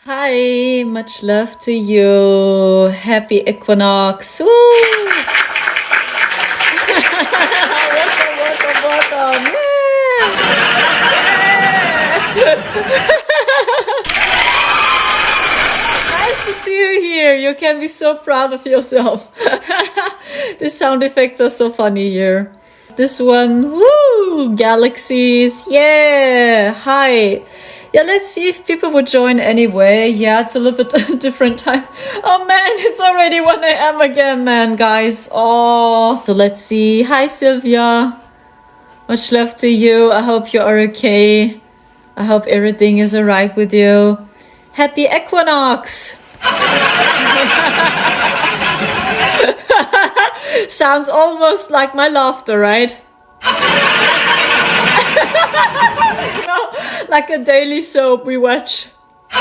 Hi, much love to you. Happy equinox. Woo! welcome. Nice to see you here. You can be so proud of yourself. The sound effects are so funny here. This one, woo! Galaxies. Yeah. Hi. Yeah, let's see if people would join anyway. Yeah, it's a little bit different time. Oh man, it's already 1 a.m. again, man, guys. Oh, so let's see. Hi, Sylvia. Much love to you. I hope you are okay. I hope everything is alright with you. Happy equinox. Sounds almost like my laughter, right? You know, like a daily soap we watch. We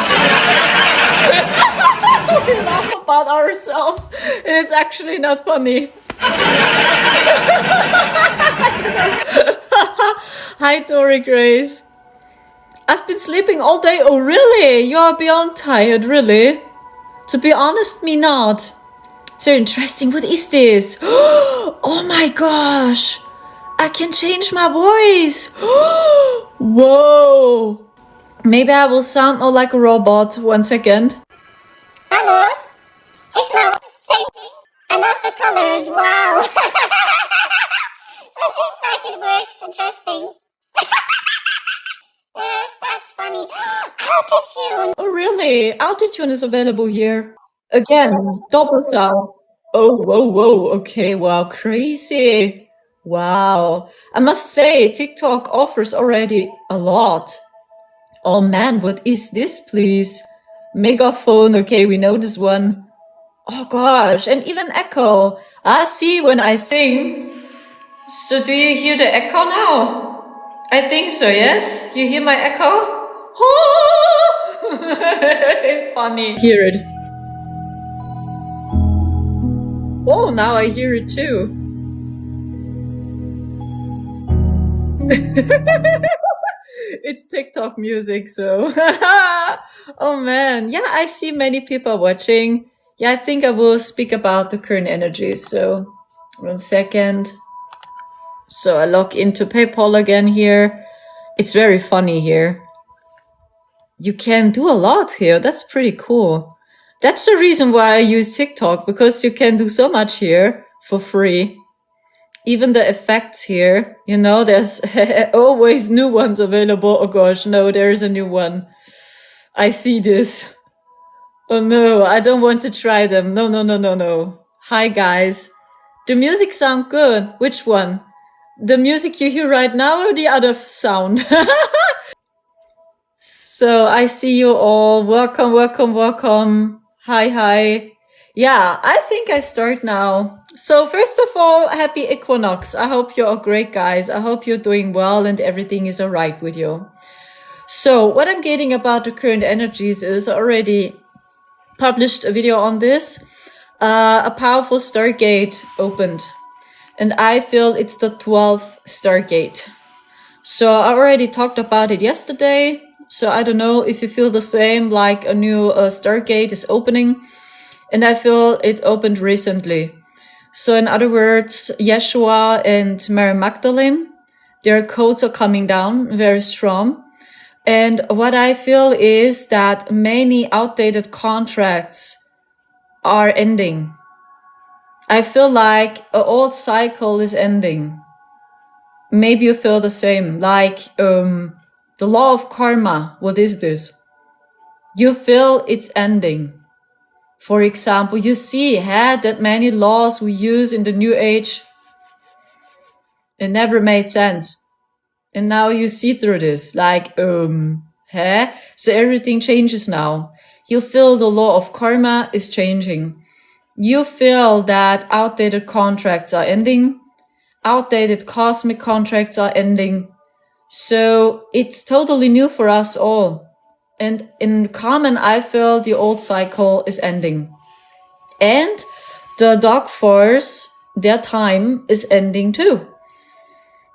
laugh about ourselves, and it's actually not funny. Hi, Tori Grace. I've been sleeping all day. Oh, really? You're beyond tired, really? To be honest, me not. So interesting. What is this? Oh my gosh. I can change my voice. Whoa. Maybe I will sound more like a robot. 1 second. Hello. It's my voice changing. I love the colors. Wow. So it seems like it works. Interesting. Yes, that's funny. ARCTURIan. Oh, really? AutoTune is available here. Again, double sound. Oh, whoa. Okay, wow, crazy. Wow. I must say, TikTok offers already a lot. Oh man, what is this, please? Megaphone. Okay, we know this one. Oh gosh, and even echo. I see when I sing. So do you hear the echo now? I think so, yes? You hear my echo? Oh! It's funny. Hear it. Oh, now I hear it too. It's TikTok music, so. Oh man. Yeah, I see many people watching. Yeah, I think I will speak about the current energy. So, 1 second. So I log into PayPal again here. It's very funny here. You can do a lot here. That's pretty cool. That's the reason why I use TikTok, because you can do so much here for free. Even the effects here, you know, there's always new ones available. Oh gosh, no, there's a new one. I see this. Oh no, I don't want to try them. No. Hi guys. The music sound good. Which one? The music you hear right now or the other sound? So I see you all. Welcome. Hi. Yeah, I think I start now. So first of all, happy equinox. I hope you're all great, guys. I hope you're doing well and everything is alright with you. So what I'm getting about the current energies is already published a video on this. A powerful stargate opened. And I feel it's the 12th stargate. So I already talked about it yesterday. So I don't know if you feel the same, like a new stargate is opening. And I feel it opened recently. So in other words, Yeshua and Mary Magdalene, their codes are coming down very strong. And what I feel is that many outdated contracts are ending. I feel like an old cycle is ending. Maybe you feel the same, like the law of karma. What is this? You feel it's ending. For example, you see that many laws we use in the new age, it never made sense. And now you see through this, like, so everything changes now. You feel the law of karma is changing. You feel that outdated contracts are ending. Outdated cosmic contracts are ending. So it's totally new for us all. And in common, I feel the old cycle is ending. And the dark force, their time is ending too.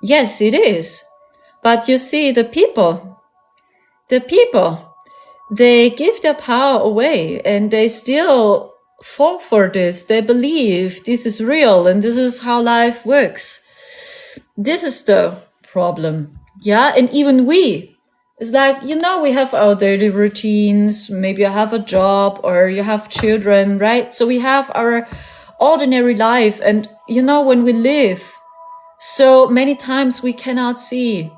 Yes, it is. But you see, the people, they give their power away and they still fall for this. They believe this is real and this is how life works. This is the problem. Yeah. And even it's like, we have our daily routines. Maybe you have a job or you have children, right? So we have our ordinary life. And, when we live, so many times we cannot see.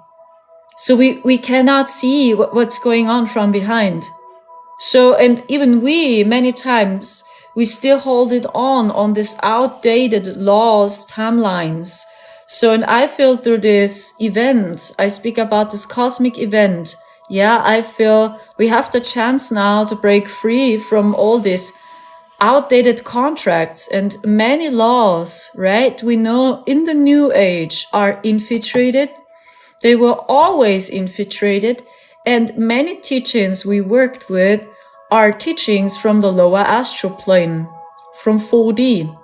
So we cannot see what's going on from behind. So, and even many times, we still hold it on this outdated laws, timelines. So, and I feel through this event, I speak about this cosmic event. Yeah, I feel we have the chance now to break free from all these outdated contracts and many laws, right? We know in the new age are infiltrated. They were always infiltrated, and many teachings we worked with are teachings from the lower astral plane, from 4D.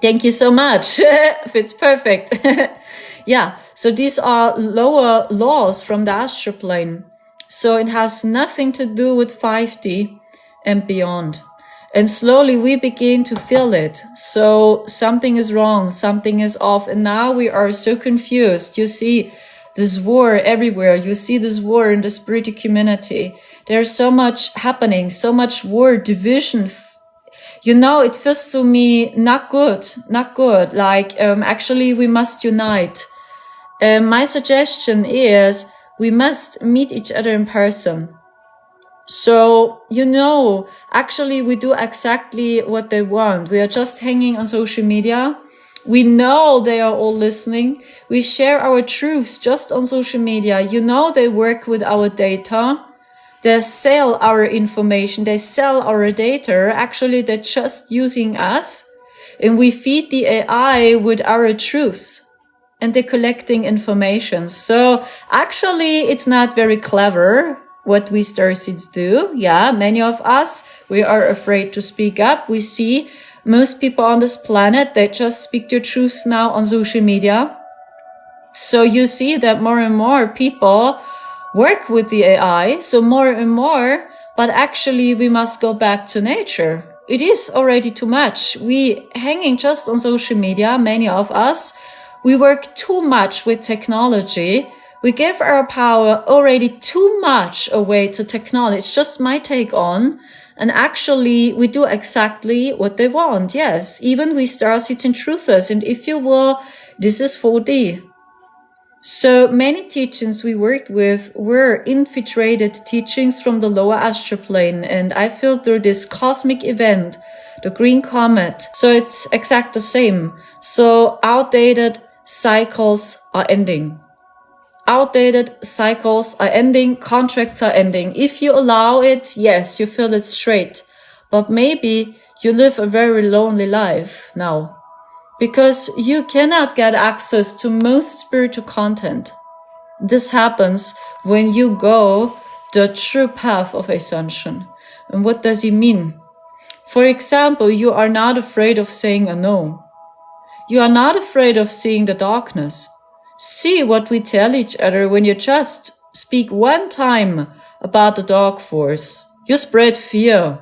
Thank you so much. Fits perfect. Yeah, so these are lower laws from the astral plane. So it has nothing to do with 5D and beyond. And slowly we begin to feel it. So something is wrong, something is off, and now we are so confused. You see this war everywhere. You see this war in the spiritual community. There's so much happening, so much war, division. It feels to me not good. Like, actually we must unite. My suggestion is we must meet each other in person. So, actually we do exactly what they want. We are just hanging on social media. We know they are all listening. We share our truths just on social media. They work with our data. They sell our information. They sell our data. Actually, they're just using us. And we feed the AI with our truths. And they're collecting information. So actually, it's not very clever what we starseeds do. Yeah, many of us, we are afraid to speak up. We see most people on this planet, they just speak their truths now on social media. So you see that more and more people work with the AI. So more and more, but actually we must go back to nature. It is already too much. We hanging just on social media, many of us, we work too much with technology. We give our power already too much away to technology. It's just my take on. And actually, we do exactly what they want. Yes, even we starseeds and truthers. And if you will, this is 4D. So many teachings we worked with were infiltrated teachings from the lower astral plane. And I feel through this cosmic event, the green comet. So it's exact the same. So outdated cycles are ending. Outdated cycles are ending, contracts are ending. If you allow it, yes, you feel it straight. But maybe you live a very lonely life now. Because you cannot get access to most spiritual content. This happens when you go the true path of ascension. And what does it mean? For example, you are not afraid of saying a no. You are not afraid of seeing the darkness. See what we tell each other when you just speak one time about the dark force. You spread fear.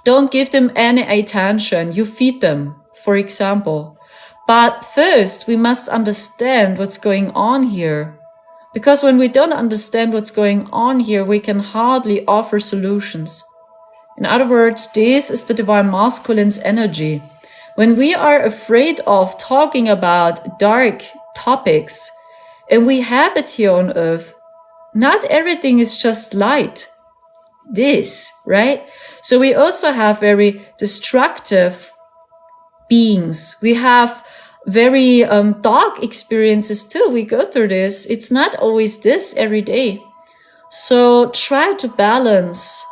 Don't give them any attention. You feed them, for example. But first, we must understand what's going on here. Because when we don't understand what's going on here, we can hardly offer solutions. In other words, this is the divine masculine's energy. When we are afraid of talking about dark topics, and we have it here on earth, not everything is just light. This, right? So we also have very destructive beings. We have very dark experiences too. We go through this. It's not always this every day. So try to balance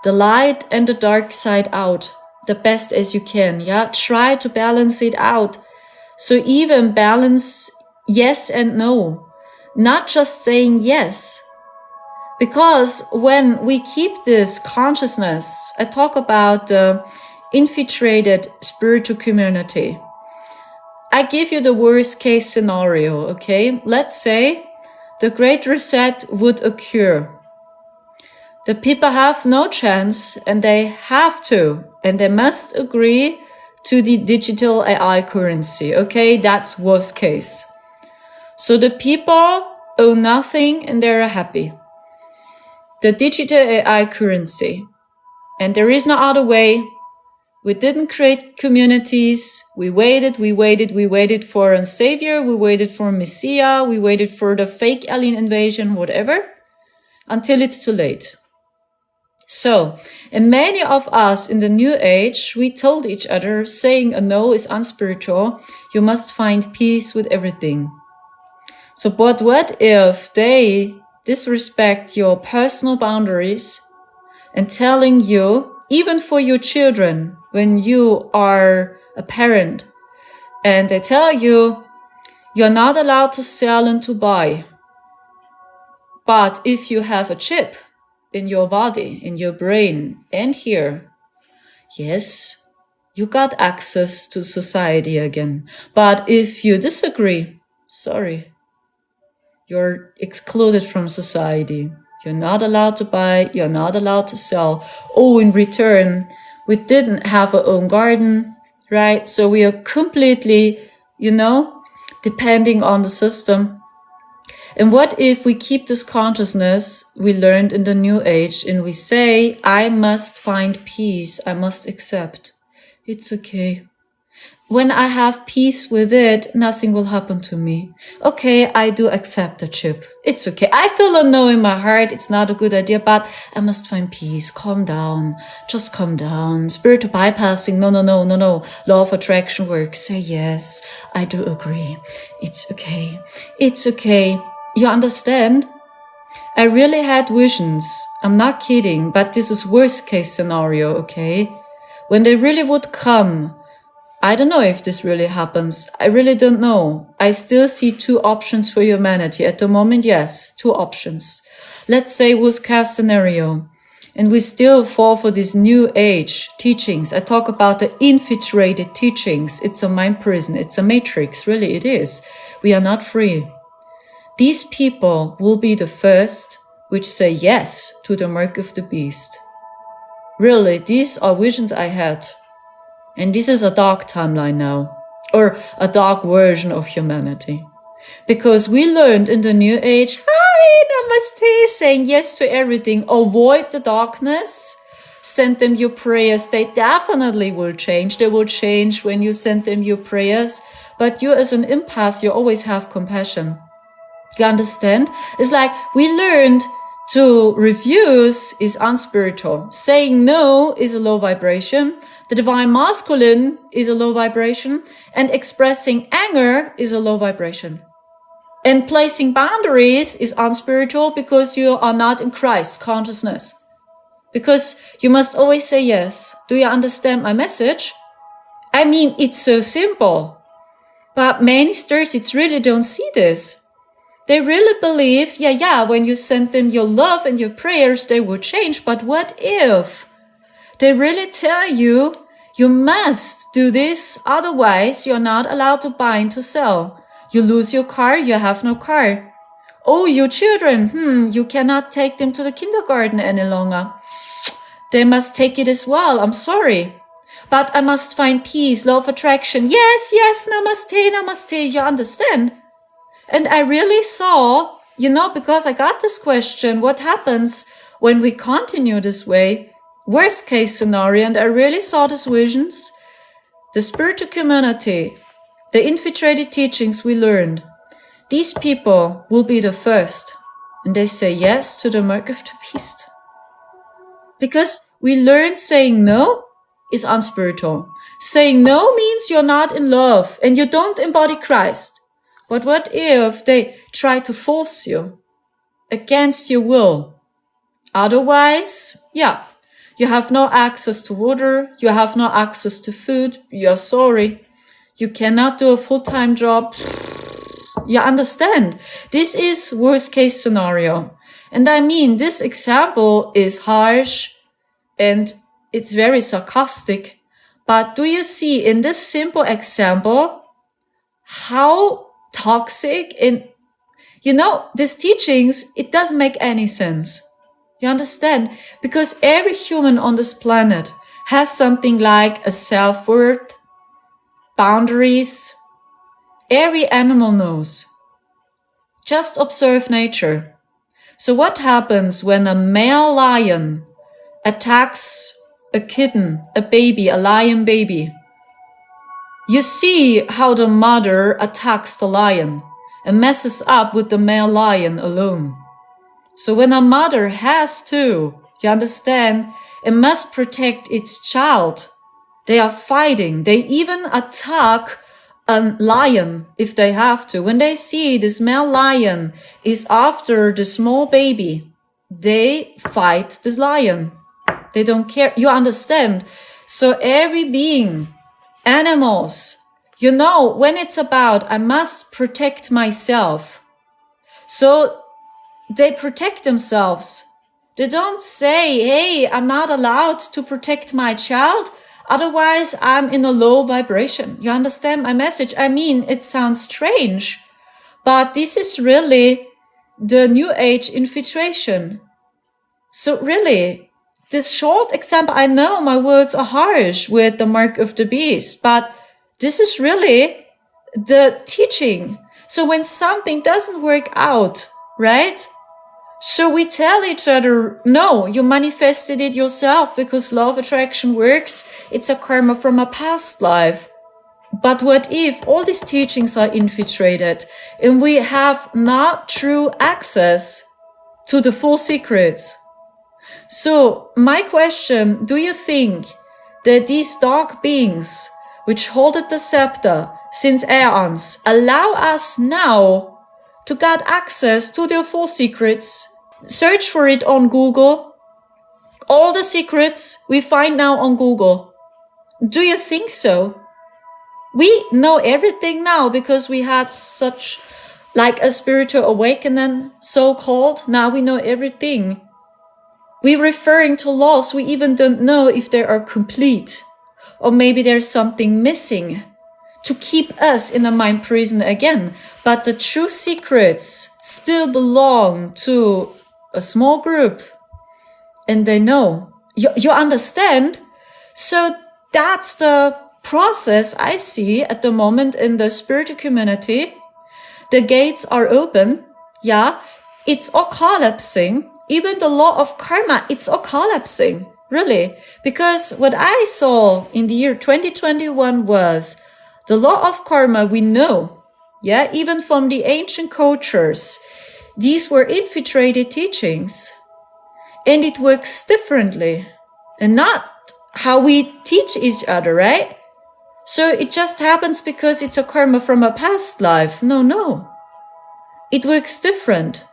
the light and the dark side out the best as you can. Yeah, try to balance it out. So even balance yes and no, not just saying yes. Because when we keep this consciousness, I talk about the infiltrated spiritual community. I give you the worst case scenario, okay? Let's say the Great Reset would occur. The people have no chance, and they have to, and they must agree to the digital AI currency. Okay, that's worst case. So the people own nothing and they're happy. The digital AI currency. And there is no other way. We didn't create communities. We waited for a savior. We waited for a messiah. We waited for the fake alien invasion, whatever, until it's too late. So, and many of us in the new age, we told each other saying a no is unspiritual. You must find peace with everything. So, but what if they disrespect your personal boundaries and telling you, even for your children, when you are a parent, and they tell you, you're not allowed to sell and to buy. But if you have a chip in your body, in your brain, and here, yes, you got access to society again. But if you disagree, sorry, you're excluded from society. You're not allowed to buy, you're not allowed to sell. Oh, in return, we didn't have our own garden, right? So we are completely, depending on the system. And what if we keep this consciousness we learned in the new age and we say, I must find peace, I must accept. It's okay. When I have peace with it, nothing will happen to me. Okay, I do accept the chip. It's okay. I feel a no in my heart. It's not a good idea, but I must find peace. Calm down. Just calm down. Spiritual bypassing. No. Law of attraction works. Say yes. I do agree. It's okay. It's okay. You understand? I really had visions. I'm not kidding, but this is worst case scenario, okay? When they really would come, I don't know if this really happens. I really don't know. I still see two options for humanity. At the moment, yes, two options. Let's say worst case scenario. And we still fall for this new age teachings. I talk about the infiltrated teachings. It's a mind prison. It's a matrix. Really, it is. We are not free. These people will be the first which say yes to the mark of the beast. Really, these are visions I had. And this is a dark timeline now, or a dark version of humanity. Because we learned in the new age, hi, namaste, saying yes to everything, avoid the darkness, send them your prayers. They definitely will change. They will change when you send them your prayers. But you as an empath, you always have compassion. You understand? It's like we learned to refuse is unspiritual. Saying no is a low vibration. The divine masculine is a low vibration. And expressing anger is a low vibration. And placing boundaries is unspiritual because you are not in Christ consciousness. Because you must always say yes. Do you understand my message? I mean, it's so simple. But many spirits really don't see this. They really believe, when you send them your love and your prayers, they will change. But what if they really tell you, you must do this, otherwise you're not allowed to buy and to sell. You lose your car, you have no car. Oh, your children, you cannot take them to the kindergarten any longer. They must take it as well, I'm sorry. But I must find peace, law of attraction. Yes, namaste, you understand? And I really saw, because I got this question, what happens when we continue this way? Worst case scenario, and I really saw these visions. The spiritual community, the infiltrated teachings we learned, these people will be the first. And they say yes to the mark of the beast. Because we learned saying no is unspiritual. Saying no means you're not in love and you don't embody Christ. But what if they try to force you against your will? Otherwise, you have no access to water, you have no access to food, you're sorry. You cannot do a full-time job. You understand? This is worst case scenario. And I mean, this example is harsh and it's very sarcastic. But do you see in this simple example how toxic and these teachings, it doesn't make any sense. You understand? Because every human on this planet has something like a self-worth, boundaries. Every animal knows. Just observe nature. So what happens when a male lion attacks a kitten, a baby, a lion baby? You see how the mother attacks the lion and messes up with the male lion alone. So when a mother has to, you understand, it must protect its child. They are fighting. They even attack a lion if they have to. When they see this male lion is after the small baby, they fight this lion. They don't care. You understand? So every being, animals, you know, when it's about, I must protect myself. So they protect themselves. They don't say, hey, I'm not allowed to protect my child. Otherwise, I'm in a low vibration. You understand my message? I mean, it sounds strange, but this is really the New Age infiltration. So really, this short example, I know my words are harsh with the mark of the beast, but this is really the teaching. So when something doesn't work out, right? So we tell each other, no, you manifested it yourself because law of attraction works. It's a karma from a past life. But what if all these teachings are infiltrated and we have not true access to the full secrets? So my question, do you think that these dark beings which hold the scepter since aeons allow us now to get access to their full secrets? Search for it on Google. All the secrets we find now on Google. Do you think so? We know everything now because we had such like a spiritual awakening, so-called. Now we know everything. We're referring to laws we even don't know if they are complete. Or maybe there's something missing to keep us in a mind prison again. But the true secrets still belong to a small group. And they know. You understand? So that's the process I see at the moment in the spiritual community. The gates are open. Yeah, it's all collapsing. Even the law of karma, it's all collapsing. Really. Because what I saw in the year 2021 was the law of karma we know. Yeah, even from the ancient cultures. These were infiltrated teachings. And it works differently. And not how we teach each other, right? So it just happens because it's a karma from a past life. No. It works different.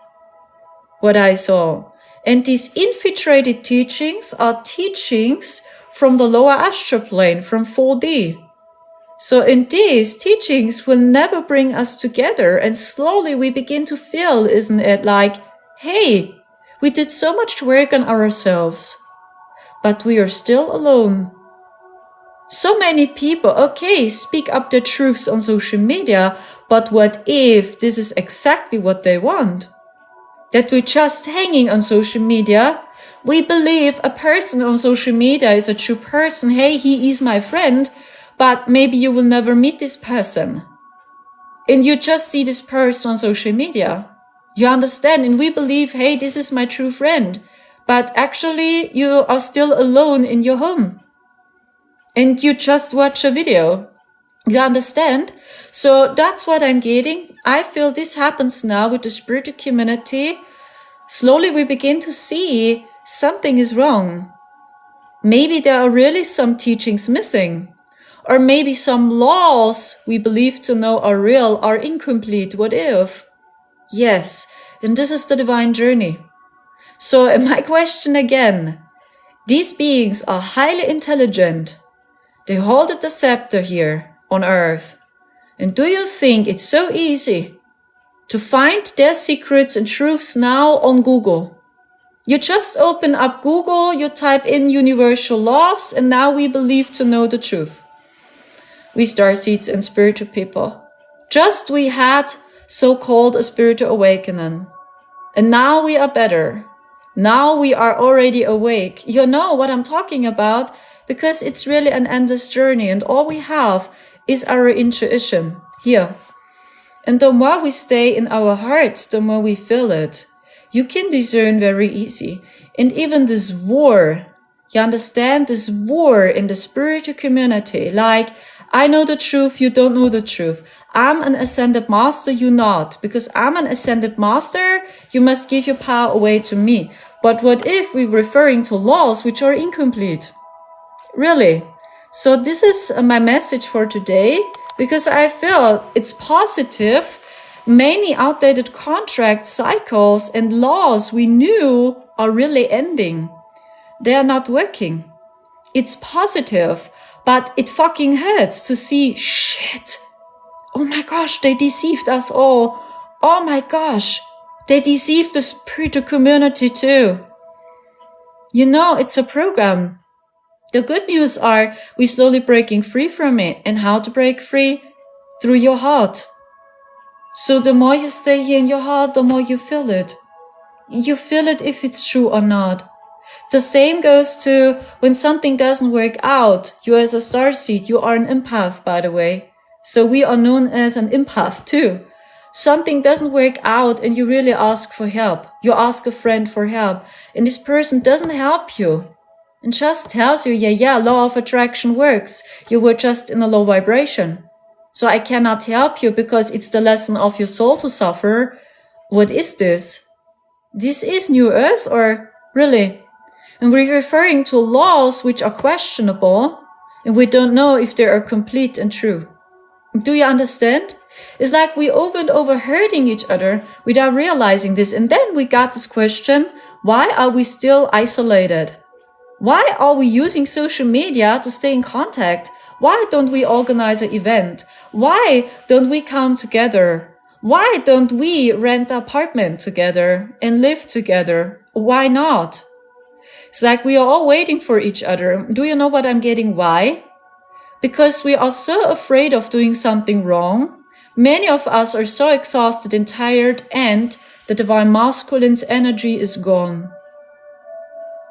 What I saw. And these infiltrated teachings are teachings from the lower astral plane, from 4D. So in these teachings will never bring us together, and slowly we begin to feel, isn't it, like, hey, we did so much work on ourselves, but we are still alone. So many people, okay, speak up their truths on social media, but what if this is exactly what they want? That we're just hanging on social media. We believe a person on social media is a true person. Hey, he is my friend. But maybe you will never meet this person. And you just see this person on social media. You understand? And we believe, hey, this is my true friend. But actually, you are still alone in your home. And you just watch a video. You understand? So that's what I'm getting. I feel this happens now with the spiritual community. Slowly we begin to see something is wrong. Maybe there are really some teachings missing. Or maybe some laws we believe to know are real are incomplete. What if? Yes, and this is the divine journey. So my question again, these beings are highly intelligent. They hold the scepter here on earth. And do you think it's so easy to find their secrets and truths now on Google? You just open up Google, you type in universal laws, and now we believe to know the truth. We starseeds and spiritual people. Just we had so-called a spiritual awakening. And now we are better. Now we are already awake. You know what I'm talking about, because it's really an endless journey, and all we have is our intuition here. And the more we stay in our hearts, the more we feel it. You can discern very easy. And even this war, you understand, this war in the spiritual community, like, I know the truth, you don't know the truth. I'm an ascended master, you not. Because I'm an ascended master, you must give your power away to me. But what if we're referring to laws which are incomplete? Really? So this is my message for today, because I feel it's positive. Many outdated contracts, cycles, and laws we knew are really ending. They are not working. It's positive, but it fucking hurts to see shit. Oh my gosh, they deceived us all. Oh my gosh, they deceived the spiritual community too. You know, it's a program. The good news are we're slowly breaking free from it. And how to break free? Through your heart. So the more you stay here in your heart, the more you feel it. You feel it if it's true or not. The same goes to when something doesn't work out. You as a starseed, you are an empath, by the way. So we are known as an empath too. Something doesn't work out and you really ask for help. You ask a friend for help and this person doesn't help you and just tells you, yeah, law of attraction works. You were just in a low vibration. So I cannot help you because it's the lesson of your soul to suffer. What is this? This is New Earth or really? And we're referring to laws which are questionable and we don't know if they are complete and true. Do you understand? It's like we over and over hurting each other without realizing this. And then we got this question, why are we still isolated? Why are we using social media to stay in contact? Why don't we organize an event? Why don't we come together? Why don't we rent an apartment together and live together? Why not? It's like we are all waiting for each other. Do you know what I'm getting? Why? Because we are so afraid of doing something wrong. Many of us are so exhausted and tired and the divine masculine's energy is gone.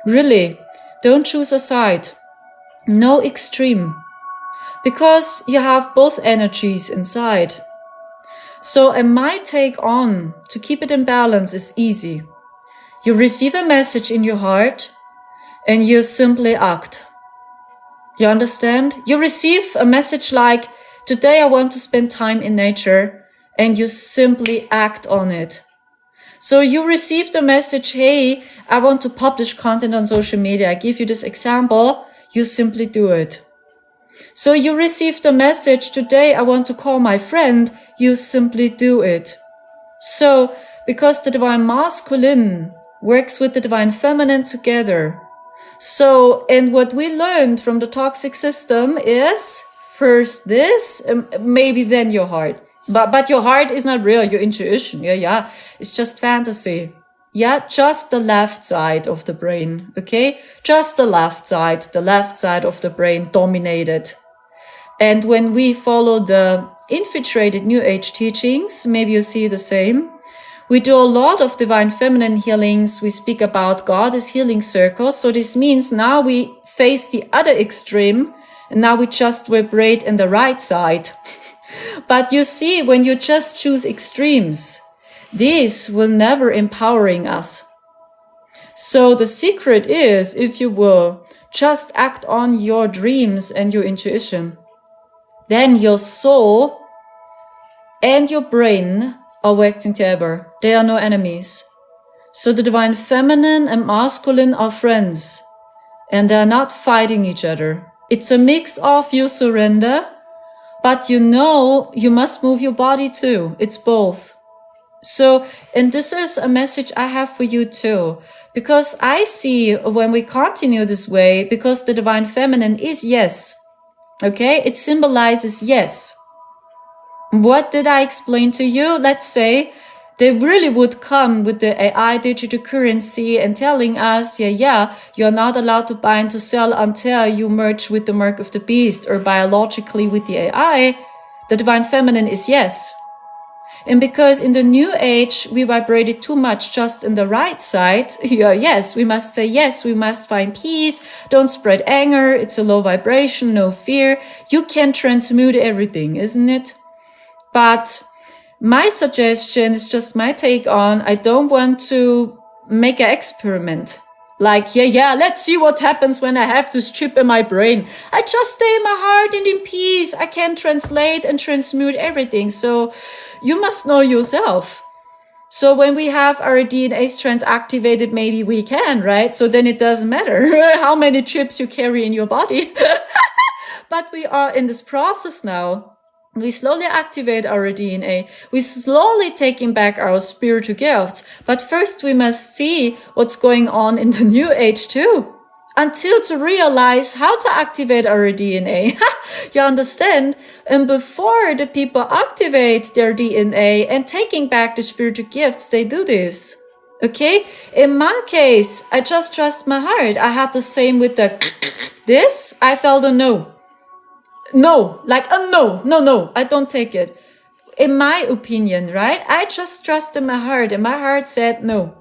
Really, don't choose a side. No extreme. Because you have both energies inside. So, and my take on to keep it in balance is easy. You receive a message in your heart and you simply act. You understand? You receive a message like, today I want to spend time in nature, and you simply act on it. So you received a message, hey, I want to publish content on social media. I give you this example. You simply do it. So you received a message, today I want to call my friend. You simply do it. So, because the divine masculine works with the divine feminine together. So, and what we learned from the toxic system is first this, maybe then your heart. But your heart is not real, your intuition. Yeah. It's just fantasy. Yeah, just the left side of the brain. Okay? Just the left side of the brain dominated. And when we follow the infiltrated New Age teachings, maybe you see the same. We do a lot of divine feminine healings. We speak about goddess healing circles. So this means now we face the other extreme and now we just vibrate in the right side. But you see, when you just choose extremes, this will never empowering us. So the secret is, if you will, just act on your dreams and your intuition. Then your soul and your brain are working together. They are no enemies. So the divine feminine and masculine are friends. And they are not fighting each other. It's a mix of you surrender, but you know you must move your body too. It's both. So, and this is a message I have for you too. Because I see when we continue this way, because the divine feminine is yes. Okay? It symbolizes yes. What did I explain to you? Let's say they really would come with the AI digital currency and telling us, you're not allowed to buy and to sell until you merge with the mark of the beast or biologically with the AI. The divine feminine is yes. And because in the new age, we vibrated too much just in the right side. Yes, we must say yes, we must find peace. Don't spread anger. It's a low vibration, no fear. You can transmute everything, isn't it? But my suggestion is just my take on, I don't want to make an experiment. Like, let's see what happens when I have this chip in my brain. I just stay in my heart and in peace. I can translate and transmute everything. So you must know yourself. So when we have our DNA strands activated, maybe we can, right? So then it doesn't matter how many chips you carry in your body. But we are in this process now. We slowly activate our DNA. We slowly taking back our spiritual gifts. But first we must see what's going on in the new age too. Until to realize how to activate our DNA. You understand? And before the people activate their DNA and taking back the spiritual gifts, they do this. Okay? In my case, I just trust my heart. I had the same with this. I felt a no. No, like a no, I don't take it. In my opinion, right? I just trusted my heart and my heart said no.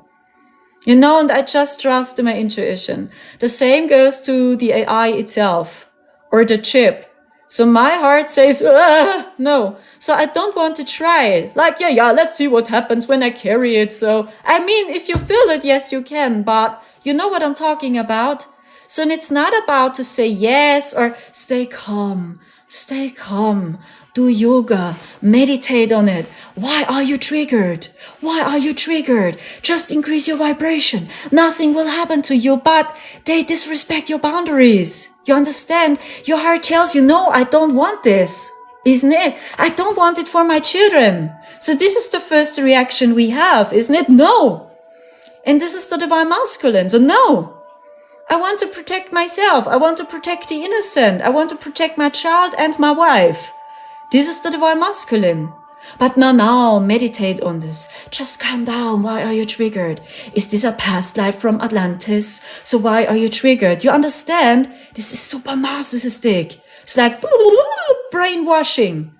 And I just trusted my intuition. The same goes to the AI itself or the chip. So my heart says, no. So I don't want to try it. Like, let's see what happens when I carry it. So, I mean, if you feel it, yes, you can, but you know what I'm talking about? So it's not about to say yes or stay calm, do yoga, meditate on it. Why are you triggered? Just increase your vibration. Nothing will happen to you, but they disrespect your boundaries. You understand? Your heart tells you, no, I don't want this. Isn't it? I don't want it for my children. So this is the first reaction we have, isn't it? No. And this is the divine masculine. So no. I want to protect myself. I want to protect the innocent. I want to protect my child and my wife. This is the divine masculine. But now, meditate on this. Just calm down. Why are you triggered? Is this a past life from Atlantis? So why are you triggered? You understand? This is super narcissistic. It's like brainwashing.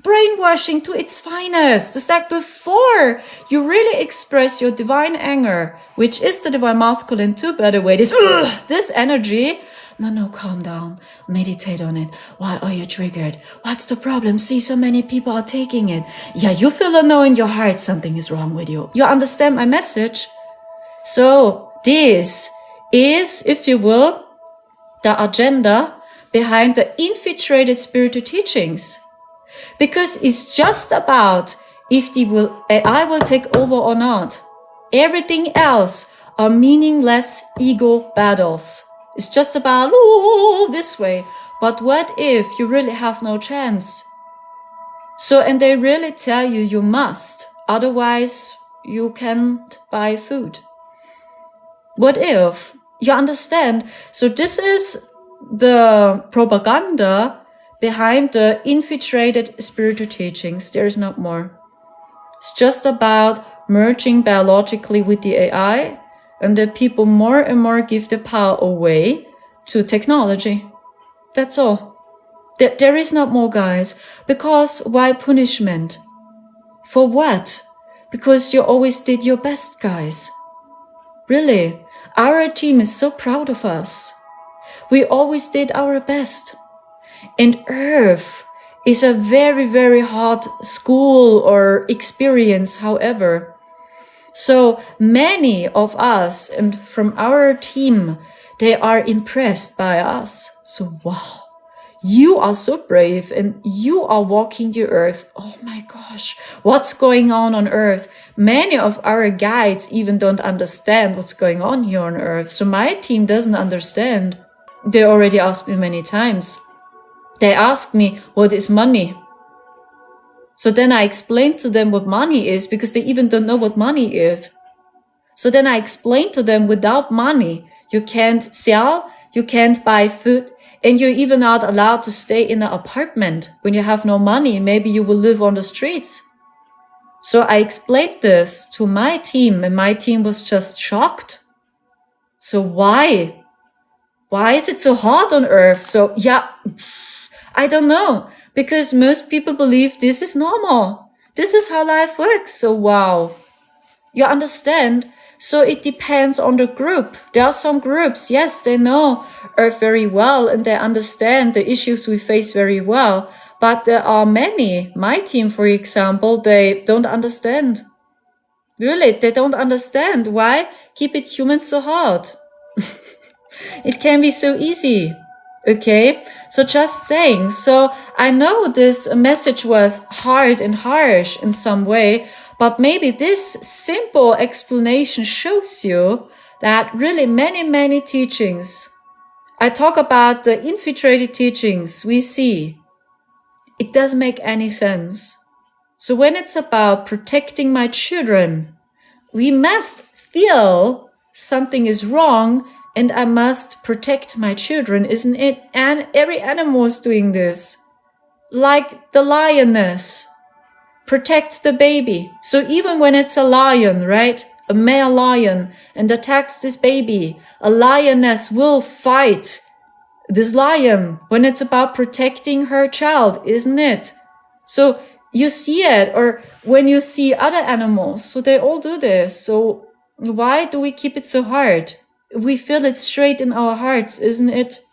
Brainwashing to its finest. It's like before you really express your divine anger, which is the divine masculine too, by the way, this energy. No, calm down. Meditate on it. Why are you triggered? What's the problem? See, so many people are taking it. Yeah, you feel a no in your heart. Something is wrong with you. You understand my message? So this is, if you will, the agenda behind the infiltrated spiritual teachings. Because it's just about if AI will take over or not. Everything else are meaningless ego battles. It's just about, this way. But what if you really have no chance? So, and they really tell you you must. Otherwise, you can't buy food. What if? You understand? So this is the propaganda behind the infiltrated spiritual teachings. There is not more. It's just about merging biologically with the AI, and that people more and more give the power away to technology. That's all. There is not more, guys. Because why punishment? For what? Because you always did your best, guys. Really, our team is so proud of us. We always did our best. And Earth is a very, very hard school or experience, however. So many of us and from our team, they are impressed by us. So wow, you are so brave and you are walking the earth. Oh my gosh, what's going on Earth? Many of our guides even don't understand what's going on here on Earth. So my team doesn't understand. They already asked me many times. They asked me, what is money? So then I explained to them what money is because they even don't know what money is. So then I explained to them without money, you can't sell, you can't buy food, and you're even not allowed to stay in an apartment. When you have no money, maybe you will live on the streets. So I explained this to my team and my team was just shocked. So why? Why is it so hard on Earth? So yeah, I don't know. Because most people believe this is normal. This is how life works. So wow, you understand? So it depends on the group. There are some groups, yes, they know Earth very well and they understand the issues we face very well. But there are many, my team, for example, they don't understand. Really, they don't understand. Why keep it human so hard? It can be so easy. Okay, so just saying. So I know this message was hard and harsh in some way, but maybe this simple explanation shows you that really many teachings, I talk about the infiltrated teachings we see, it doesn't make any sense. So when it's about protecting my children, we must feel something is wrong and I must protect my children, isn't it? And every animal is doing this. Like the lioness protects the baby. So even when it's a lion, right? A male lion and attacks this baby, a lioness will fight this lion when it's about protecting her child, isn't it? So you see it, or when you see other animals, so they all do this. So why do we keep it so hard? We feel it straight in our hearts, isn't it?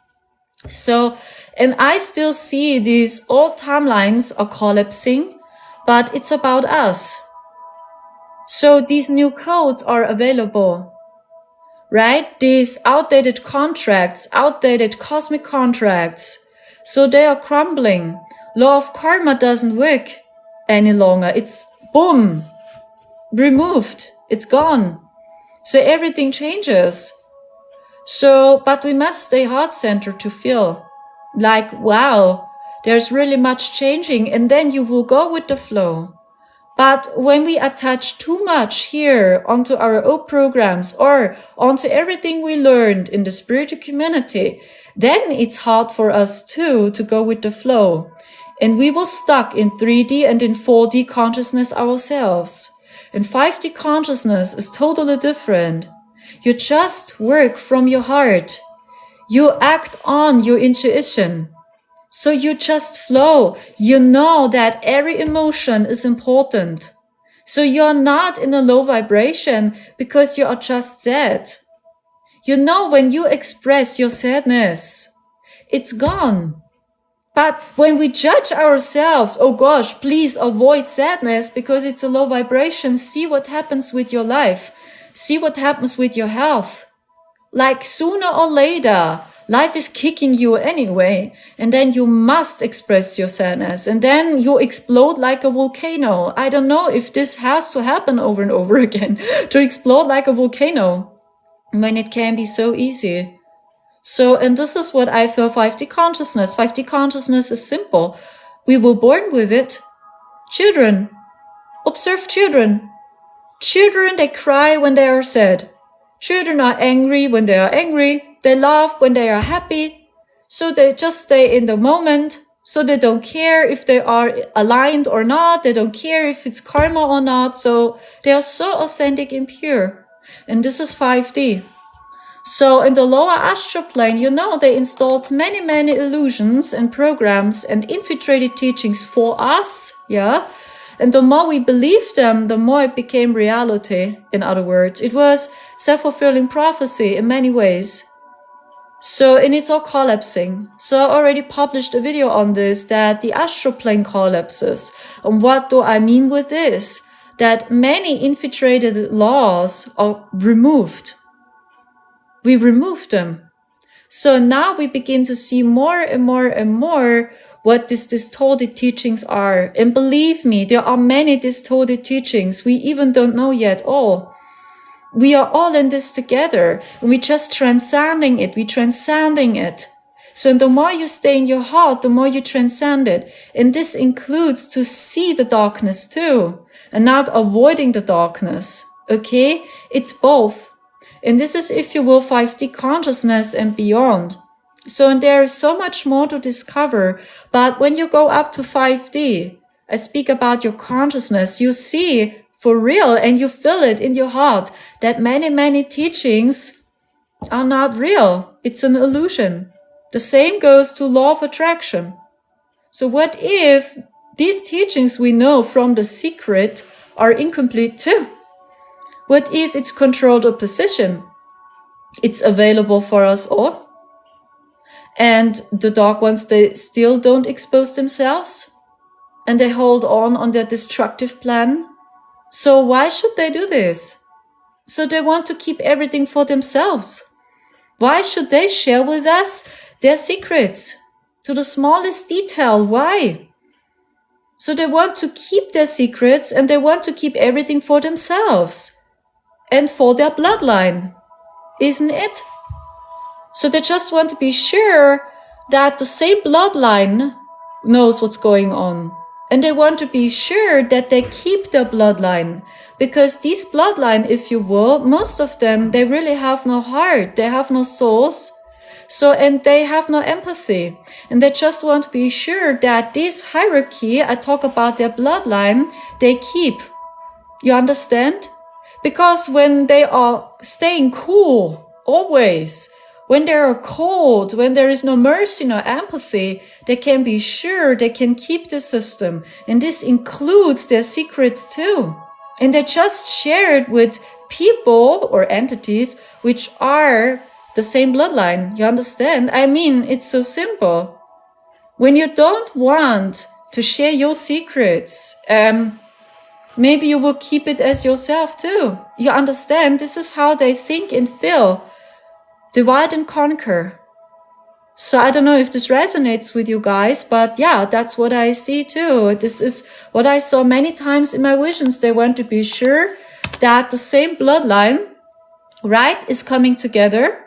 So, and I still see these old timelines are collapsing, but it's about us. So these new codes are available, right? These outdated contracts, outdated cosmic contracts. So they are crumbling. Law of karma doesn't work any longer. It's boom, removed. It's gone. So everything changes. So, but we must stay heart-centered to feel like, wow, there's really much changing, and then you will go with the flow. But when we attach too much here onto our old programs or onto everything we learned in the spiritual community, then it's hard for us too to go with the flow. And we will stuck in 3D and in 4D consciousness ourselves. And 5D consciousness is totally different. You just work from your heart. You act on your intuition. So you just flow. You know that every emotion is important. So you're not in a low vibration because you are just sad. You know when you express your sadness, it's gone. But when we judge ourselves, oh gosh, please avoid sadness because it's a low vibration. See what happens with your life. See what happens with your health. Like sooner or later, life is kicking you anyway. And then you must express your sadness. And then you explode like a volcano. I don't know if this has to happen over and over again to explode like a volcano when it can be so easy. So, and this is what I feel 5D consciousness. 5D consciousness is simple. We were born with it. Children. Observe children. Children, they cry when they are sad. Children are angry when they are angry. They laugh when they are happy. So they just stay in the moment. So they don't care if they are aligned or not. They don't care if it's karma or not. So they are so authentic and pure. And this is 5D. So in the lower astral plane, you know, they installed many illusions and programs and infiltrated teachings for us. Yeah. And the more we believed them, the more it became reality. In other words, it was self-fulfilling prophecy in many ways. So, and it's all collapsing. So I already published a video on this, that the astral plane collapses. And what do I mean with this? That many infiltrated laws are removed. We removed them. So now we begin to see more and more what these distorted teachings are. And believe me, there are many distorted teachings. We even don't know yet all. We are all in this together. And we're just transcending it. We're transcending it. So the more you stay in your heart, the more you transcend it. And this includes to see the darkness too. And not avoiding the darkness. Okay? It's both. And this is, if you will, 5D consciousness and beyond. So, and there is so much more to discover. But when you go up to 5D, I speak about your consciousness, you see for real and you feel it in your heart that many teachings are not real. It's an illusion. The same goes to law of attraction. So what if these teachings we know from the secret are incomplete too. What if it's controlled opposition? It's available for us all. And the dark ones, they still don't expose themselves. And they hold on their destructive plan. So why should they do this? So they want to keep everything for themselves. Why should they share with us their secrets? To the smallest detail, why? So they want to keep their secrets and they want to keep everything for themselves. And for their bloodline, isn't it? So they just want to be sure that the same bloodline knows what's going on. And they want to be sure that they keep their bloodline. Because these bloodline, if you will, most of them, they really have no heart. They have no souls. So, and they have no empathy. And they just want to be sure that this hierarchy, I talk about their bloodline, they keep. You understand? Because when they are staying cool, always, when they are cold, when there is no mercy, no empathy, they can be sure they can keep the system. And this includes their secrets too. And they just share it with people or entities which are the same bloodline. You understand? I mean, it's so simple. When you don't want to share your secrets, maybe you will keep it as yourself too. You understand? This is how they think and feel. Divide and conquer. So I don't know if this resonates with you guys, but yeah, that's what I see too. This is what I saw many times in my visions. They want to be sure that the same bloodline, right, is coming together.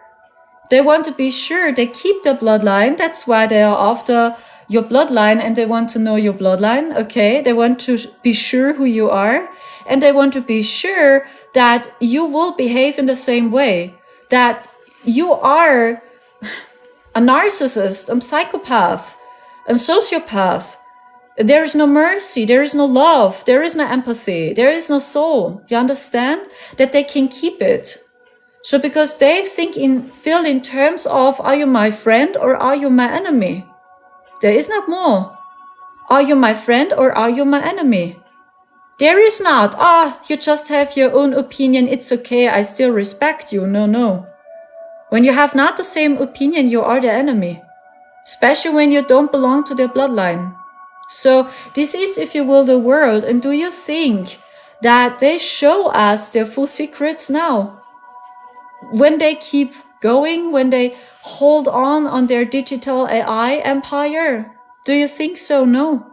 They want to be sure they keep the bloodline. That's why they are after your bloodline and they want to know your bloodline. Okay. They want to be sure who you are and they want to be sure that you will behave in the same way, that you are a narcissist, a psychopath, a sociopath. There is no mercy. There is no love. There is no empathy. There is no soul. You understand? That they can keep it. So because they feel in terms of, are you my friend or are you my enemy? There is not more. Are you my friend or are you my enemy? There is not, you just have your own opinion. It's okay. I still respect you. No. When you have not the same opinion, you are the enemy. Especially when you don't belong to their bloodline. So this is, if you will, the world. And do you think that they show us their full secrets now? When they keep going, when they hold on their digital AI empire? Do you think so? No.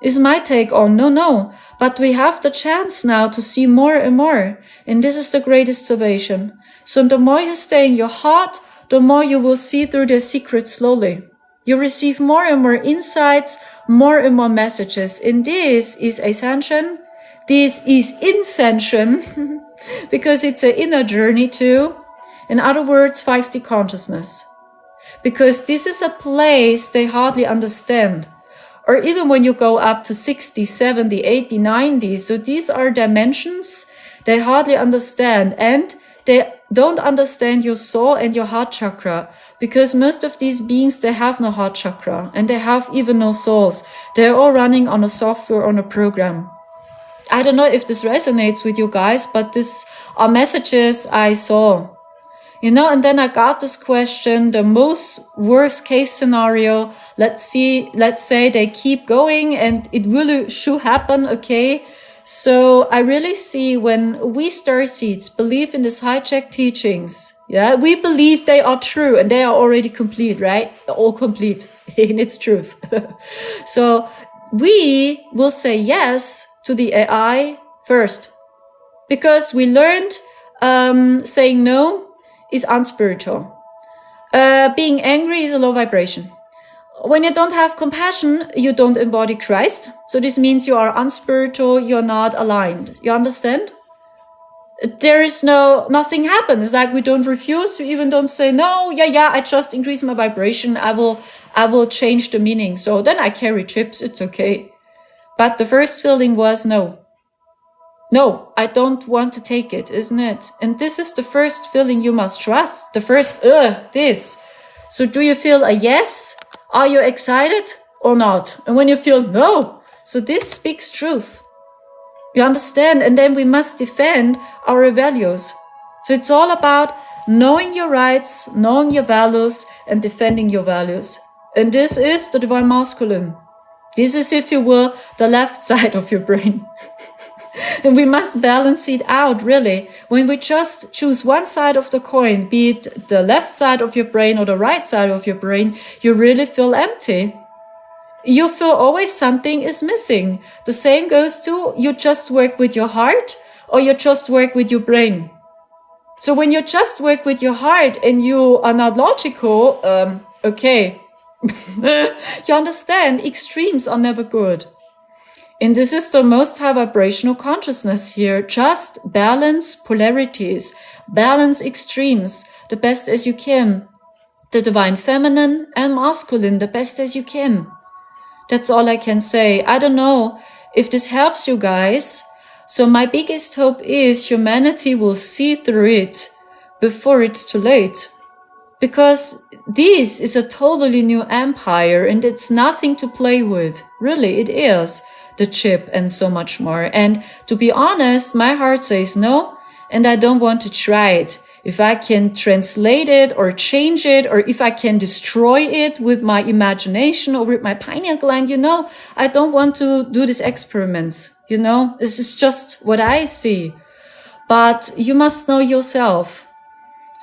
Is my take on no. But we have the chance now to see more and more. And this is the greatest salvation. So the more you stay in your heart, the more you will see through their secrets slowly. You receive more and more insights, more and more messages. And this is ascension. This is ascension. Because it's an inner journey too. In other words, 5D consciousness. Because this is a place they hardly understand. Or even when you go up to 60, 70, 80, 90. So these are dimensions they hardly understand. And they don't understand your soul and your heart chakra. Because most of these beings, they have no heart chakra. And they have even no souls. They're all running on a software, on a program. I don't know if this resonates with you guys, but these are messages I saw. And then I got this question, the most worst case scenario. Let's say they keep going and it really should happen. Okay. So I really see when we starseeds believe in these hijacked teachings. Yeah. We believe they are true and they are already complete, right? All complete in its truth. So we will say yes to the AI first, because we learned saying no is unspiritual. Being angry is a low vibration. When you don't have compassion, you don't embody Christ. So this means you are unspiritual, you're not aligned. You understand? There is nothing happens. Like we don't refuse, we even don't say no, I just increase my vibration, I will change the meaning. So then I carry chips, it's okay. But the first feeling was no, I don't want to take it, isn't it? And this is the first feeling you must trust. The first, this. So do you feel a yes? Are you excited? or not? And when you feel no, so this speaks truth. You understand? And then we must defend our values. So it's all about knowing your rights, knowing your values, and defending your values. And this is the divine masculine. This is, if you will, the left side of your brain. And we must balance it out, really. When we just choose one side of the coin, be it the left side of your brain or the right side of your brain, you really feel empty. You feel always something is missing. The same goes to you just work with your heart or you just work with your brain. So when you just work with your heart and you are not logical, okay. You understand, extremes are never good. And this is the most high vibrational consciousness here. Just balance polarities, balance extremes the best as you can. The divine feminine and masculine the best as you can. That's all I can say. I don't know if this helps you guys. So my biggest hope is humanity will see through it before it's too late. Because this is a totally new empire and it's nothing to play with. Really, it is. The chip and so much more. And to be honest, my heart says no, and I don't want to try it. If I can translate it or change it, or if I can destroy it with my imagination or with my pineal gland, I don't want to do these experiments, This is just what I see. But you must know yourself.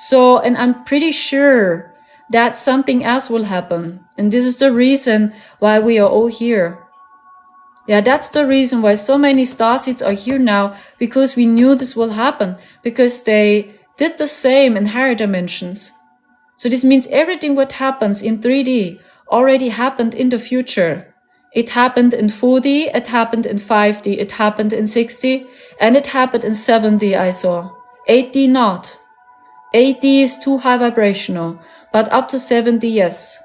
So, and I'm pretty sure that something else will happen. And this is the reason why we are all here. Yeah, that's the reason why so many starseeds are here now, because we knew this will happen, because they did the same in higher dimensions. So this means everything what happens in 3D already happened in the future. It happened in 4D, it happened in 5D, it happened in 6D, and it happened in 7D I saw. 8D not. 8D is too high vibrational, but up to 7D yes.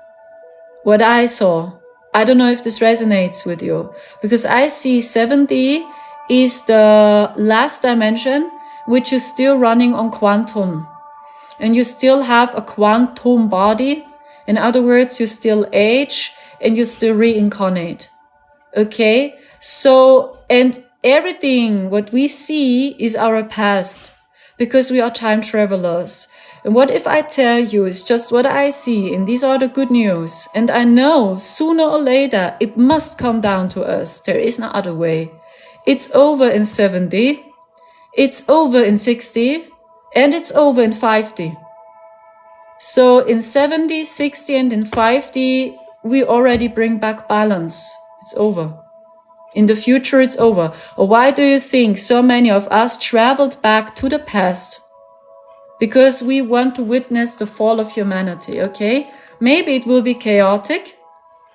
What I saw. I don't know if this resonates with you, because I see 7D is the last dimension which is still running on quantum. And you still have a quantum body. In other words, you still age and you still reincarnate. Okay? So, and everything what we see is our past, because we are time travelers. And what if I tell you it's just what I see, and these are the good news, and I know sooner or later it must come down to us. There is no other way. It's over in 7D, it's over in 6D, and it's over in 5D. So in 7D, 6D, and in 5D, we already bring back balance. It's over. In the future, it's over. Or why do you think so many of us traveled back to the past? Because we want to witness the fall of humanity, okay? Maybe it will be chaotic,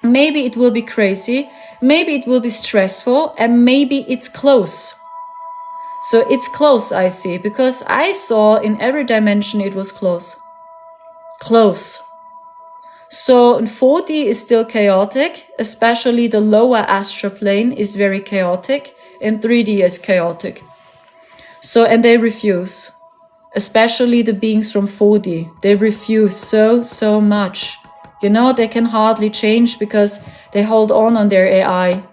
maybe it will be crazy, maybe it will be stressful, and maybe it's close. So it's close, I see, because I saw in every dimension it was close. Close. So in 4D is still chaotic, especially the lower astral plane is very chaotic, and 3D is chaotic. So, and they refuse. Especially the beings from 4D. They refuse so much. They can hardly change because they hold on their AI.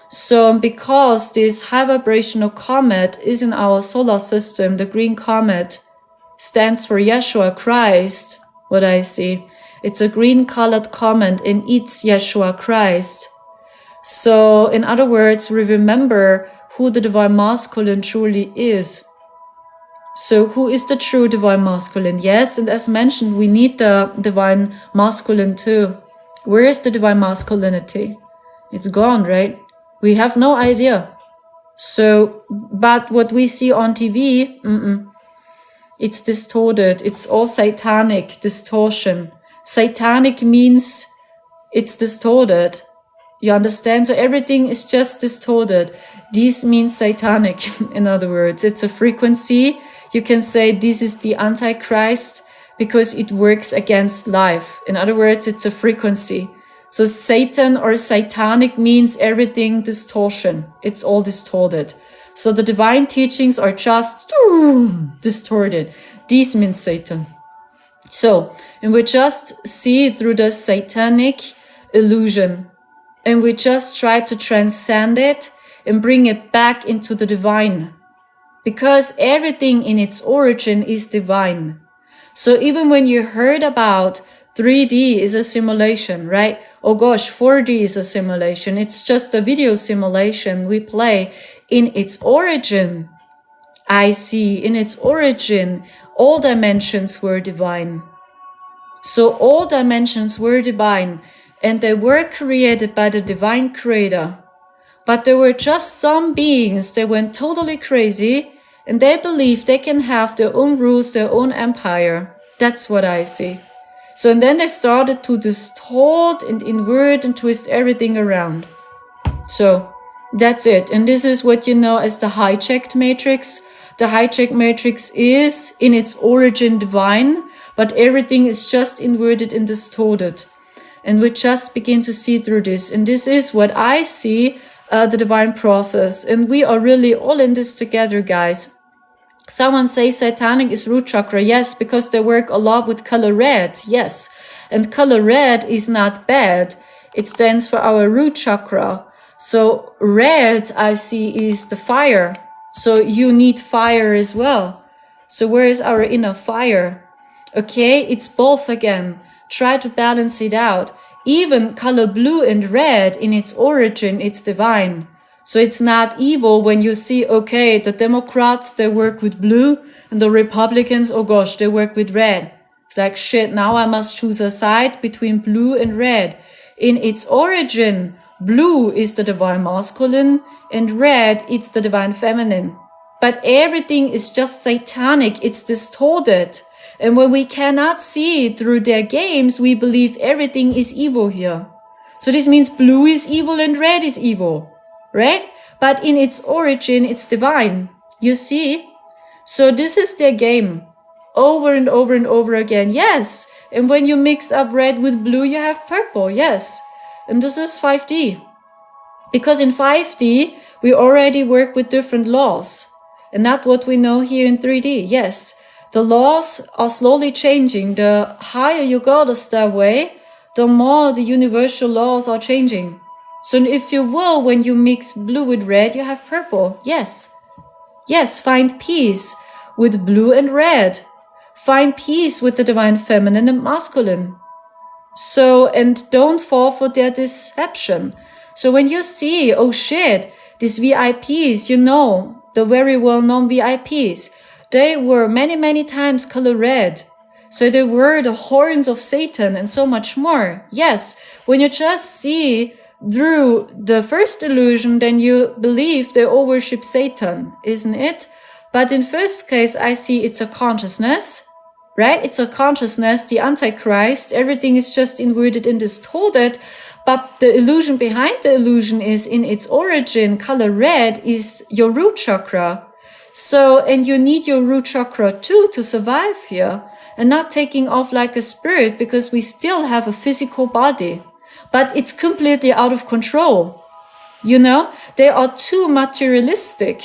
So because this high vibrational comet is in our solar system, the green comet stands for Yeshua Christ, what I see. It's a green colored comet and it's Yeshua Christ. So in other words, we remember who the divine masculine truly is. So who is the true divine masculine? Yes, and as mentioned, we need the divine masculine too. Where is the divine masculinity? It's gone, right? We have no idea. So, but what we see on TV, it's distorted. It's all satanic distortion. Satanic means it's distorted. You understand? So everything is just distorted. This means satanic, in other words. It's a frequency. You can say this is the Antichrist because it works against life. In other words, it's a frequency. So Satan or satanic means everything distortion. It's all distorted. So the divine teachings are just distorted. This means Satan. So, and we just see through the satanic illusion. And we just try to transcend it and bring it back into the divine. Because everything in its origin is divine. So even when you heard about 3D is a simulation, right? Oh gosh, 4D is a simulation. It's just a video simulation we play. In its origin, I see, in its origin, all dimensions were divine. So all dimensions were divine, and they were created by the divine creator. But there were just some beings that went totally crazy, and they believed they can have their own rules, their own empire. That's what I see. So, and then they started to distort and invert and twist everything around. So, that's it. And this is what you know as the hijacked matrix. The hijacked matrix is in its origin divine, but everything is just inverted and distorted. And we just begin to see through this. And this is what I see, the divine process. And we are really all in this together, guys. Someone says satanic is root chakra. Yes, because they work a lot with color red. Yes. And color red is not bad. It stands for our root chakra. So red, I see, is the fire. So you need fire as well. So where is our inner fire? Okay, it's both again. Try to balance it out. Even color blue and red in its origin, it's divine. So it's not evil when you see, okay, the Democrats, they work with blue, and the Republicans, oh gosh, they work with red. It's like, shit, now I must choose a side between blue and red. In its origin, blue is the divine masculine, and red, it's the divine feminine. But everything is just satanic, it's distorted. And when we cannot see through their games, we believe everything is evil here. So this means blue is evil and red is evil. Right? But in its origin, it's divine. You see? So this is their game. Over and over and over again. Yes. And when you mix up red with blue, you have purple. Yes. And this is 5D. Because in 5D, we already work with different laws. And not what we know here in 3D. Yes. The laws are slowly changing. The higher you go the stairway, the more the universal laws are changing. So if you will, when you mix blue with red, you have purple. Yes. Yes, find peace with blue and red. Find peace with the divine feminine and masculine. So, and don't fall for their deception. So when you see, oh shit, these VIPs, you know, the very well-known VIPs, they were many, many times color red. So they were the horns of Satan and so much more. Yes, when you just see through the first illusion, then you believe they all worship Satan, isn't it? But in first case, I see it's a consciousness, right? It's a consciousness, the Antichrist. Everything is just inverted and distorted. But the illusion behind the illusion is in its origin, color red is your root chakra. So, and you need your root chakra too to survive here and not taking off like a spirit because we still have a physical body. But it's completely out of control. You know, they are too materialistic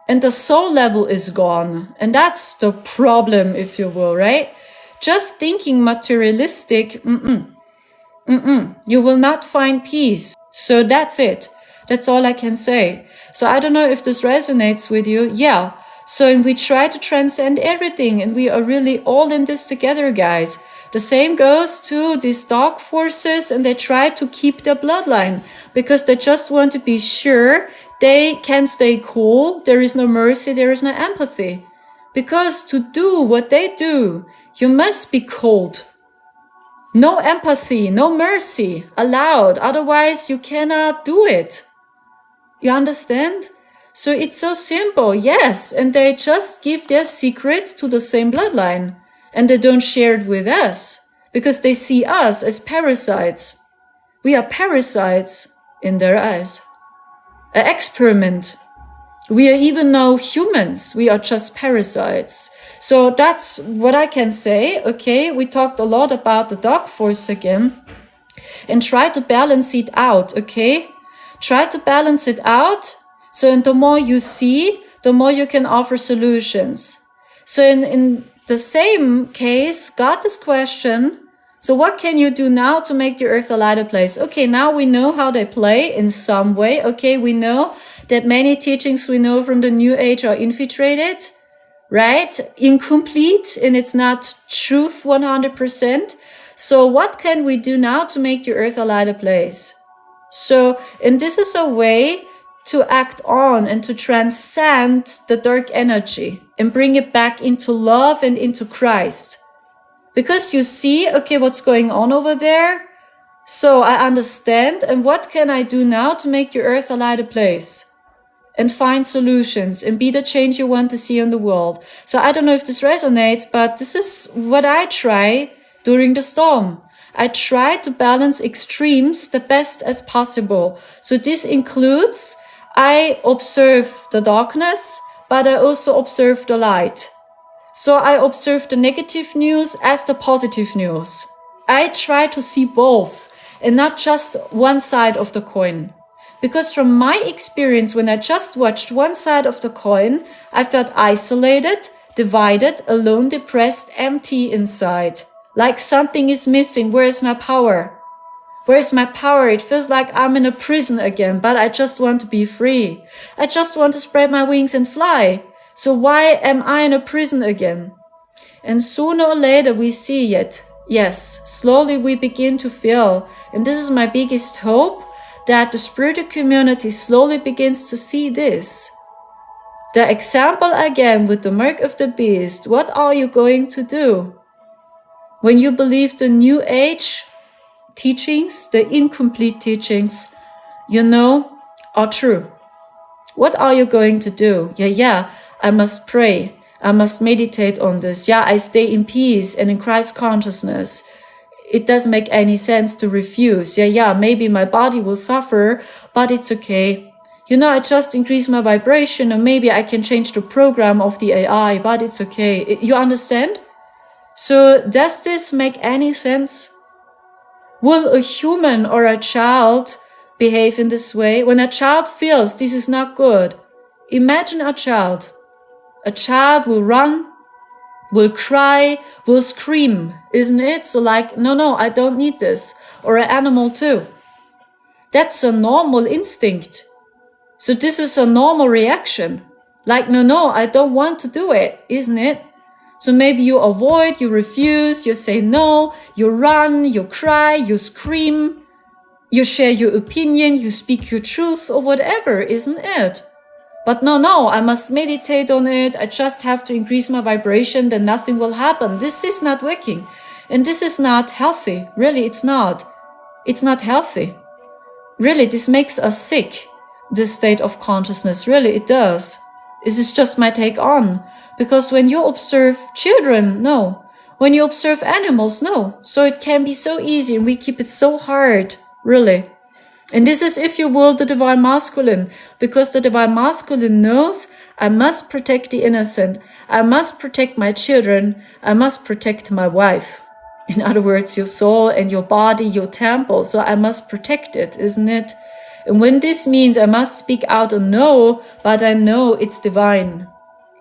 and the soul level is gone. And that's the problem, if you will, right? Just thinking materialistic, you will not find peace. So that's it. That's all I can say. So I don't know if this resonates with you. Yeah. So we try to transcend everything and we are really all in this together, guys. The same goes to these dark forces and they try to keep their bloodline because they just want to be sure they can stay cool. There is no mercy. There is no empathy. Because to do what they do, you must be cold. No empathy, no mercy allowed. Otherwise, you cannot do it. You understand? So it's so simple. Yes. And they just give their secrets to the same bloodline. And they don't share it with us because they see us as parasites. We are parasites in their eyes. An experiment. We are even no humans. We are just parasites. So that's what I can say. Okay, we talked a lot about the dark force again. And try to balance it out, okay? Try to balance it out. So and the more you see, the more you can offer solutions. So in the same case, got this question. So what can you do now to make the earth a lighter place? Okay, now we know how they play in some way. Okay, we know that many teachings we know from the New Age are infiltrated, right? Incomplete, and it's not truth 100%. So what can we do now to make the earth a lighter place? So, and this is a way to act on and to transcend the dark energy and bring it back into love and into Christ. Because you see, okay, what's going on over there? So I understand. And what can I do now to make the earth a lighter place? And find solutions and be the change you want to see in the world. So I don't know if this resonates, but this is what I try during the storm. I try to balance extremes the best as possible. So this includes, I observe the darkness, but I also observe the light. So I observe the negative news as the positive news. I try to see both and not just one side of the coin. Because from my experience, when I just watched one side of the coin, I felt isolated, divided, alone, depressed, empty inside. Like something is missing. Where is my power? Where is my power? It feels like I'm in a prison again, but I just want to be free. I just want to spread my wings and fly. So why am I in a prison again? And sooner or later we see it. Yes, slowly we begin to feel, and this is my biggest hope, that the spiritual community slowly begins to see this. The example again with the mark of the beast. What are you going to do? When you believe the New Age teachings, the incomplete teachings, are true. What are you going to do? Yeah, I must pray. I must meditate on this. Yeah, I stay in peace and in Christ consciousness. It doesn't make any sense to refuse. Yeah, maybe my body will suffer, but it's okay. I just increase my vibration and maybe I can change the program of the AI, but it's okay. You understand? So does this make any sense? Will a human or a child behave in this way? When a child feels this is not good, imagine a child. A child will run, will cry, will scream, isn't it? So like, no, I don't need this. Or an animal too. That's a normal instinct. So this is a normal reaction. Like, no, I don't want to do it, isn't it? So maybe you avoid, you refuse, you say no, you run, you cry, you scream, you share your opinion, you speak your truth or whatever, isn't it? But no, I must meditate on it. I just have to increase my vibration, then nothing will happen. This is not working. And this is not healthy. Really, it's not. It's not healthy. Really, this makes us sick, this state of consciousness. Really, it does. This is just my take on. Because when you observe children, no. When you observe animals, no. So it can be so easy and we keep it so hard, really. And this is, if you will, the divine masculine, because the divine masculine knows I must protect the innocent. I must protect my children. I must protect my wife. In other words, your soul and your body, your temple. So I must protect it, isn't it? And when this means I must speak out a no, but I know it's divine.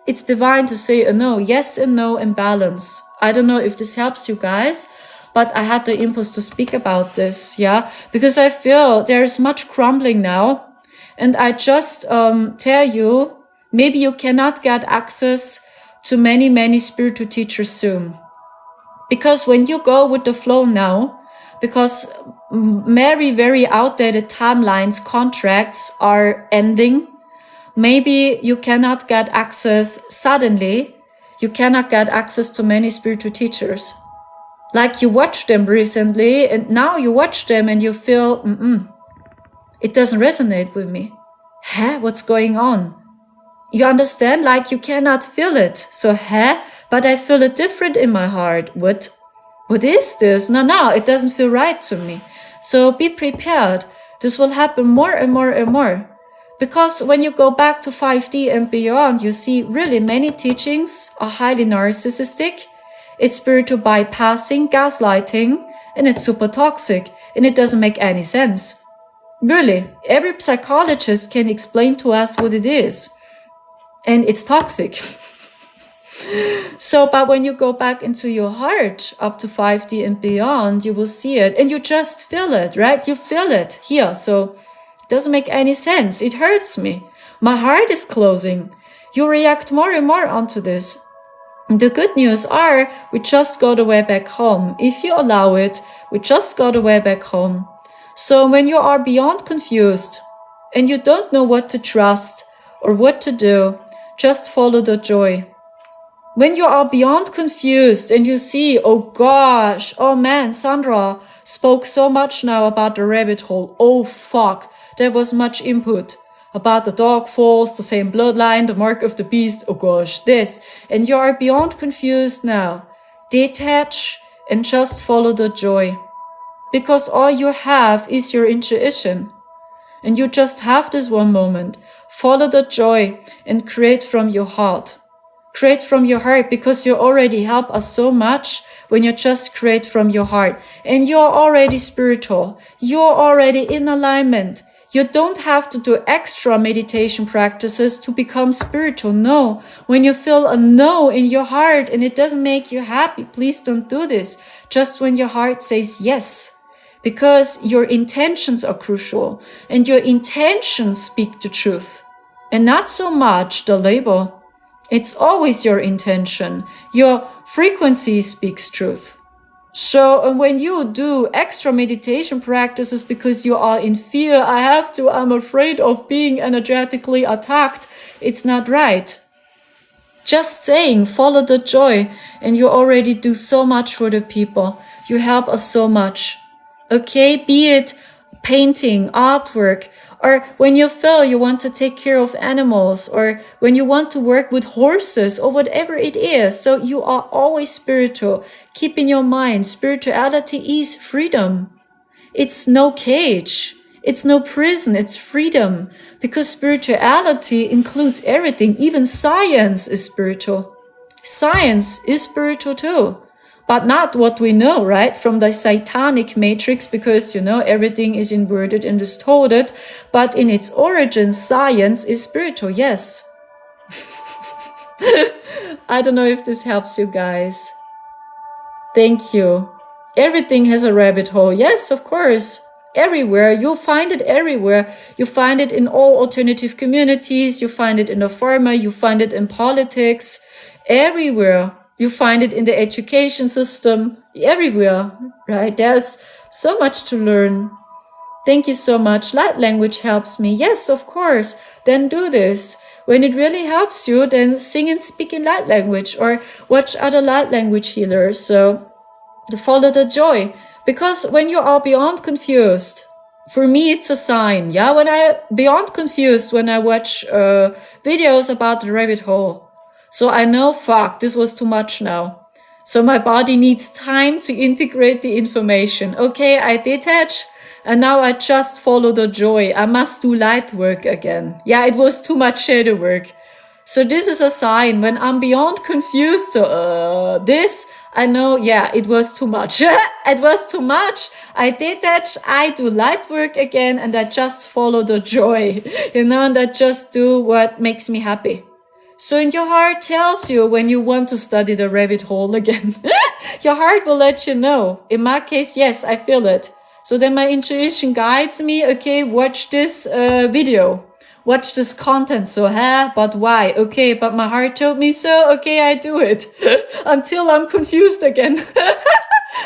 It's divine to say a no, yes and no in balance. I don't know if this helps you guys. But I had the impulse to speak about this, yeah, because I feel there's much crumbling now. And I just tell you, maybe you cannot get access to many spiritual teachers soon. Because when you go with the flow now, because very outdated timelines, contracts are ending, maybe you cannot get access suddenly. You cannot get access to many spiritual teachers. Like you watched them recently and now you watch them and you feel, it doesn't resonate with me. What's going on? You understand? Like you cannot feel it. So, but I feel it different in my heart. What is this? No, it doesn't feel right to me. So be prepared. This will happen more and more and more. Because when you go back to 5D and beyond, you see really many teachings are highly narcissistic. It's spiritual bypassing, gaslighting, and it's super toxic, and it doesn't make any sense. Really, every psychologist can explain to us what it is. And it's toxic. So, but when you go back into your heart, up to 5D and beyond, you will see it and you just feel it, right? You feel it here. So it doesn't make any sense. It hurts me. My heart is closing. You react more and more onto this. The good news are we just got a way back home. If you allow it, we just got a way back home. So when you are beyond confused and you don't know what to trust or what to do, just follow the joy. When you are beyond confused and you see, oh gosh, oh man, Sandra spoke so much now about the rabbit hole. Oh fuck, there was much input about the dog falls, the same bloodline, the mark of the beast. Oh gosh, this. And you are beyond confused now. Detach and just follow the joy. Because all you have is your intuition. And you just have this one moment. Follow the joy and create from your heart. Create from your heart, because you already help us so much when you just create from your heart. And you're already spiritual. You're already in alignment. You don't have to do extra meditation practices to become spiritual. No. When you feel a no in your heart and it doesn't make you happy, please don't do this. Just when your heart says yes. Because your intentions are crucial. And your intentions speak the truth. And not so much the label. It's always your intention. Your frequency speaks truth. So when you do extra meditation practices because you are in fear, I'm afraid of being energetically attacked, it's not right. Just saying, follow the joy, and you already do so much for the people. You help us so much. Okay, be it painting, artwork, or when you feel you want to take care of animals, or when you want to work with horses, or whatever it is. So you are always spiritual. Keep in your mind, spirituality is freedom. It's no cage. It's no prison. It's freedom. Because spirituality includes everything. Even science is spiritual. Science is spiritual too. But not what we know, right? From the satanic matrix, because, everything is inverted and distorted. But in its origin, science is spiritual, yes. I don't know if this helps you guys. Thank you. Everything has a rabbit hole. Yes, of course. Everywhere. You'll find it everywhere. You find it in all alternative communities. You find it in the pharma. You find it in politics. Everywhere. You find it in the education system, everywhere, right? There's so much to learn. Thank you so much. Light language helps me. Yes, of course. Then do this. When it really helps you, then sing and speak in light language or watch other light language healers. So follow the joy. Because when you are beyond confused, for me, it's a sign. Yeah, when I watch videos about the rabbit hole. So I know, fuck, this was too much now. So my body needs time to integrate the information. Okay, I detach, and now I just follow the joy. I must do light work again. Yeah, it was too much shadow work. So this is a sign when I'm beyond confused. So this, I know, yeah, it was too much. It was too much. I detach, I do light work again, and I just follow the joy, and I just do what makes me happy. So in your heart tells you when you want to study the rabbit hole again. Your heart will let you know. In my case, yes, I feel it. So then my intuition guides me. Okay, watch this video. Watch this content. So, but why? Okay, but my heart told me so. Okay, I do it. Until I'm confused again.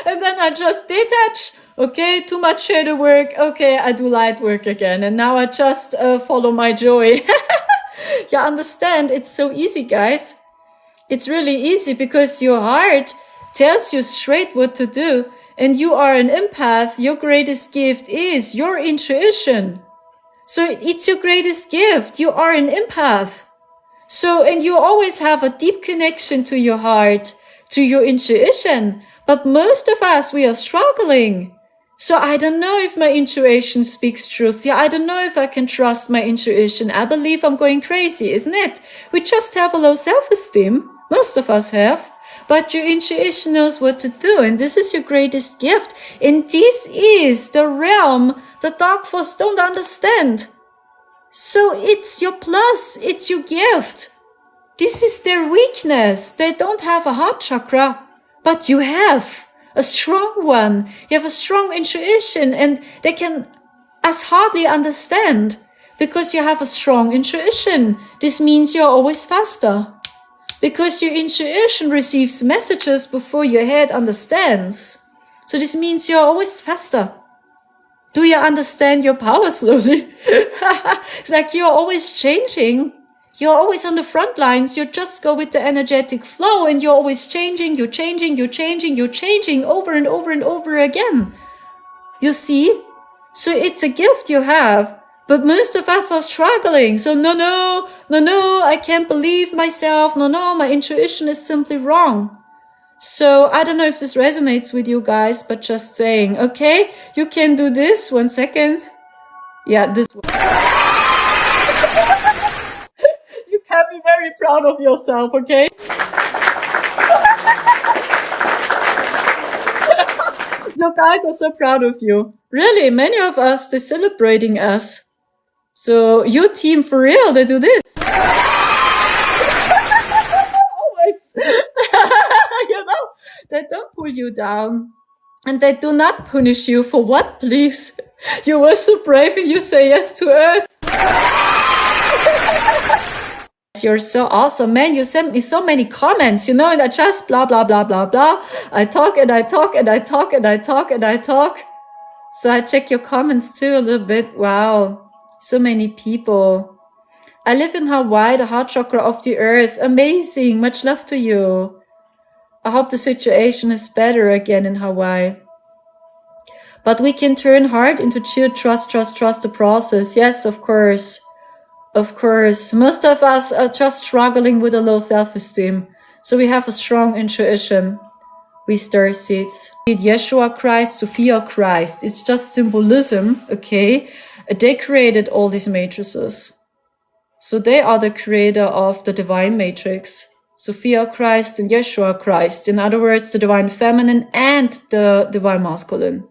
And then I just detach. Okay, too much shadow work. Okay, I do light work again. And now I just follow my joy. You understand? It's so easy, guys. It's really easy because your heart tells you straight what to do. And you are an empath. Your greatest gift is your intuition. So it's your greatest gift. You are an empath. So, and you always have a deep connection to your heart, to your intuition. But most of us, we are struggling. So I don't know if my intuition speaks truth. Yeah, I don't know if I can trust my intuition. I believe I'm going crazy, isn't it? We just have a low self-esteem. Most of us have. But your intuition knows what to do. And this is your greatest gift. And this is the realm the dark force don't understand. So it's your plus. It's your gift. This is their weakness. They don't have a heart chakra, but you have a strong one. You have a strong intuition, and they can as hardly understand because you have a strong intuition. This means you're always faster because your intuition receives messages before your head understands. So this means you're always faster. Do you understand your power slowly? It's like you're always changing. You're always on the front lines. You just go with the energetic flow and you're always changing, you're changing, you're changing, you're changing over and over and over again. You see? So it's a gift you have. But most of us are struggling. So no, I can't believe myself. No, my intuition is simply wrong. So I don't know if this resonates with you guys, but just saying, okay, you can do this. 1 second. Yeah, this one. You can be very proud of yourself, okay? You guys are so proud of you. Really, many of us, they're celebrating us. So your team, for real, they do this. Always. You know, they don't pull you down. And they do not punish you for what, please? You were so brave and you say yes to Earth. You're so awesome, man. You sent me so many comments, and I just blah, blah, blah, blah, blah. I talk and I talk and I talk and I talk and I talk. So I check your comments too a little bit. Wow. So many people. I live in Hawaii, the heart chakra of the earth. Amazing. Much love to you. I hope the situation is better again in Hawaii. But we can turn heart into chill, trust the process. Yes, of course. Of course. Most of us are just struggling with a low self-esteem. So we have a strong intuition. We star seeds. Yeshua Christ, Sophia Christ. It's just symbolism, okay? They created all these matrices. So they are the creator of the divine matrix. Sophia Christ and Yeshua Christ. In other words, the divine feminine and the divine masculine.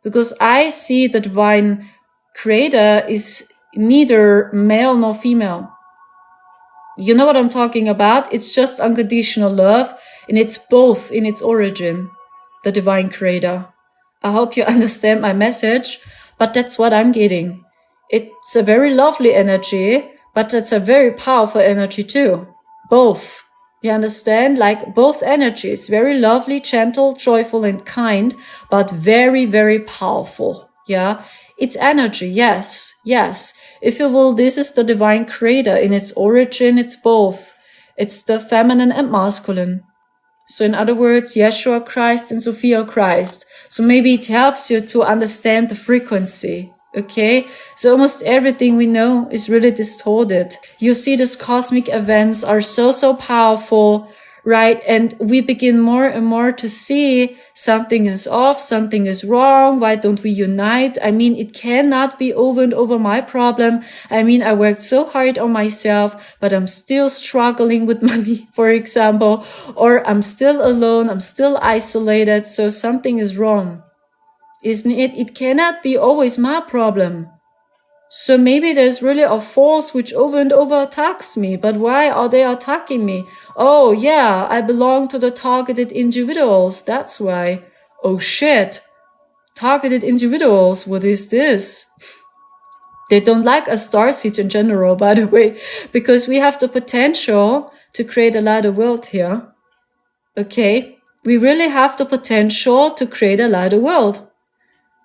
Because I see the divine creator is neither male nor female. You know what I'm talking about? It's just unconditional love, and it's both in its origin, the divine creator. I hope you understand my message, but that's what I'm getting. It's a very lovely energy, but it's a very powerful energy too. Both. You understand? Like both energies, very lovely, gentle, joyful, and kind, but very, very powerful. Yeah. It's energy. Yes. Yes. If you will, this is the divine creator. In its origin, it's both. It's the feminine and masculine. So in other words, Yeshua Christ and Sophia Christ. So maybe it helps you to understand the frequency. Okay, so almost everything we know is really distorted. You see, these cosmic events are so powerful, right? And we begin more and more to see something is off, something is wrong. Why don't we unite? I mean, it cannot be over and over my problem. I mean, I worked so hard on myself, but I'm still struggling with money, for example, or I'm still alone. I'm still isolated. So something is wrong. Isn't it? It cannot be always my problem. So maybe there's really a force which over and over attacks me. But why are they attacking me? Oh yeah, I belong to the targeted individuals. That's why. Oh shit. Targeted individuals. What is this? They don't like us starseeds in general, by the way, because we have the potential to create a lighter world here. Okay? We really have the potential to create a lighter world.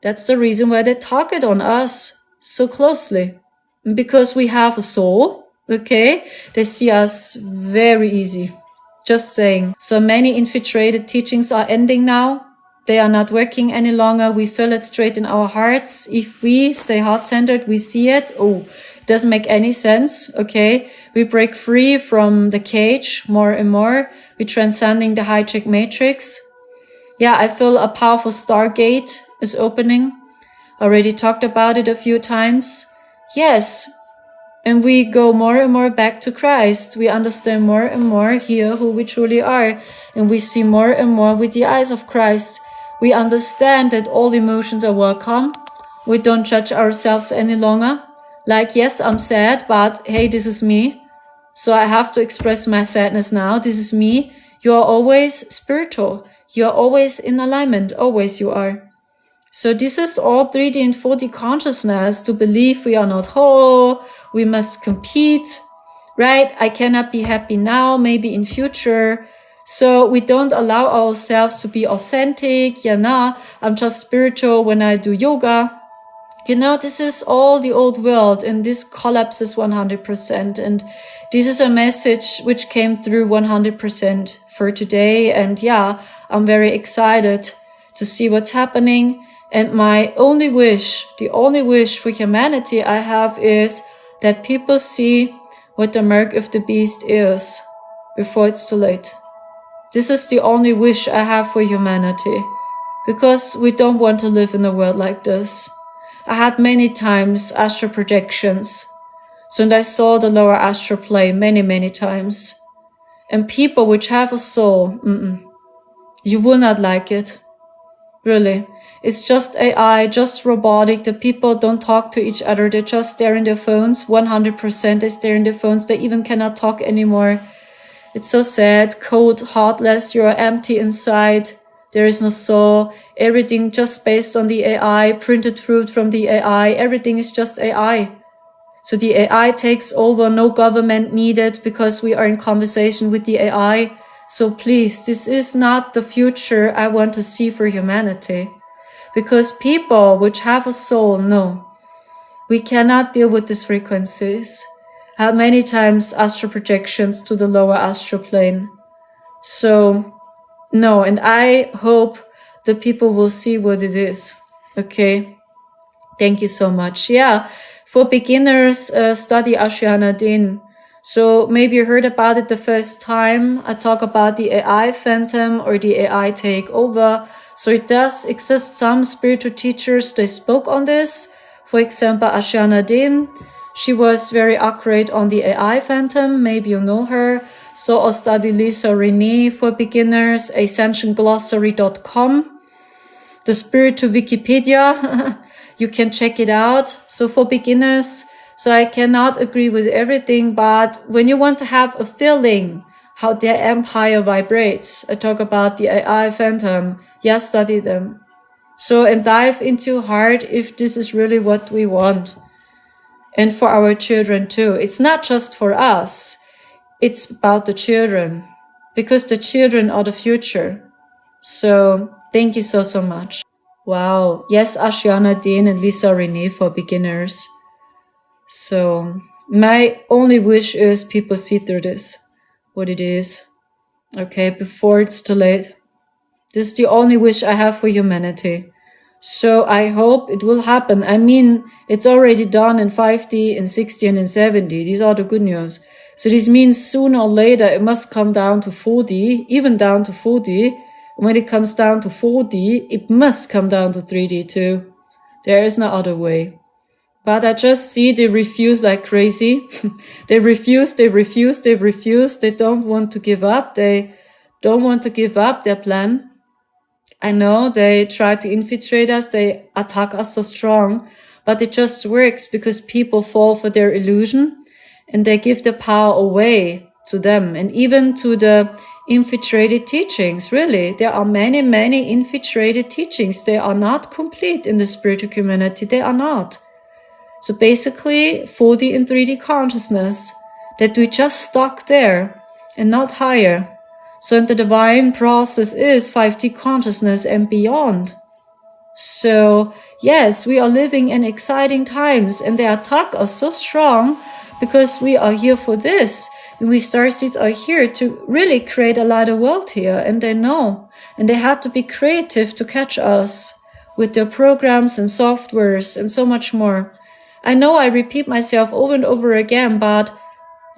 That's the reason why they target on us so closely. Because we have a soul, okay? They see us very easy. Just saying. So many infiltrated teachings are ending now. They are not working any longer. We feel it straight in our hearts. If we stay heart-centered, we see it. Oh, it doesn't make any sense, okay? We break free from the cage more and more. We're transcending the hijack matrix. Yeah, I feel a powerful stargate is opening. Already talked about it a few times. Yes. And we go more and more back to Christ. We understand more and more here who we truly are. And we see more and more with the eyes of Christ. We understand that all emotions are welcome. We don't judge ourselves any longer. Like, yes, I'm sad, but hey, this is me. So I have to express my sadness now. This is me. You are always spiritual. You are always in alignment. Always you are. So this is all 3D and 4D consciousness, to believe we are not whole. We must compete, right? I cannot be happy now, maybe in future. So we don't allow ourselves to be authentic. Yeah, nah, I'm just spiritual when I do yoga. You know, this is all the old world, and this collapses 100%. And this is a message which came through 100% for today. And yeah, I'm very excited to see what's happening. And my only wish, the only wish for humanity I have, is that people see what the mark of the beast is before it's too late. This is the only wish I have for humanity, because we don't want to live in a world like this. I had many times astral projections. So, and I saw the lower astral plane many times. And people which have a soul, you will not like it. Really. It's just AI, just robotic. The people don't talk to each other. They just stare in their phones. 100% they stare in their phones. They even cannot talk anymore. It's so sad. Cold, heartless. You are empty inside. There is no soul. Everything just based on the AI, printed fruit from the AI. Everything is just AI. So the AI takes over, no government needed, because we are in conversation with the AI. So please, this is not the future I want to see for humanity. Because people which have a soul know we cannot deal with these frequencies. I had many times astral projections to the lower astral plane. So no, and I hope the people will see what it is. Okay. Thank you so much. Yeah. For beginners, study Ashayana Din. So maybe you heard about it the first time. I talk about the AI phantom or the AI takeover. So it does exist some spiritual teachers, they spoke on this. For example, Ashayana Din. She was very accurate on the AI phantom. Maybe you know her. So I'll study Lisa Renee for beginners, ascensionglossary.com. The spiritual Wikipedia. You can check it out. So for beginners, so I cannot agree with everything, but when you want to have a feeling how their empire vibrates, I talk about the AI phantom. Yeah, study them. So, and dive into heart if this is really what we want. And for our children too. It's not just for us. It's about the children, because the children are the future. So thank you so much. Wow. Yes, Ashayana Dean and Lisa Renee for beginners. So my only wish is people see through this, what it is. Okay, before it's too late. This is the only wish I have for humanity. So I hope it will happen. I mean, it's already done in 5D, in 60, and in 70. These are the good news. So this means sooner or later it must come down to 4D, even down to 4D. When it comes down to 4D, it must come down to 3D too. There is no other way. But I just see they refuse like crazy. They refuse. They don't want to give up. They don't want to give up their plan. I know they try to infiltrate us. They attack us so strong. But it just works because people fall for their illusion and they give the power away to them and even to the infiltrated teachings. Really, there are many infiltrated teachings. They are not complete in the spiritual community. They are not. So basically 4D and 3D consciousness that we just stuck there and not higher. So the divine process is 5D consciousness and beyond. So yes, we are living in exciting times and the attack are so strong because we are here for this. And we starseeds are here to really create a lighter world here, and they know. And they had to be creative to catch us with their programs and softwares and so much more. I know I repeat myself over and over again, but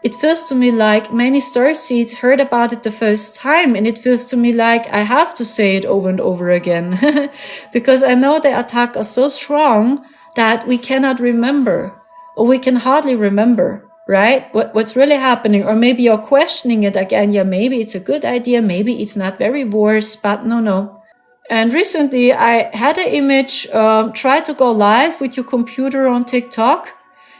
it feels to me like many starseeds heard about it the first time, and it feels to me like I have to say it over and over again. Because I know the attack are so strong that we cannot remember, or we can hardly remember. Right? What's really happening? Or maybe you're questioning it again. Yeah, maybe it's a good idea. Maybe it's not very worse, but no. And recently I had an image, try to go live with your computer on TikTok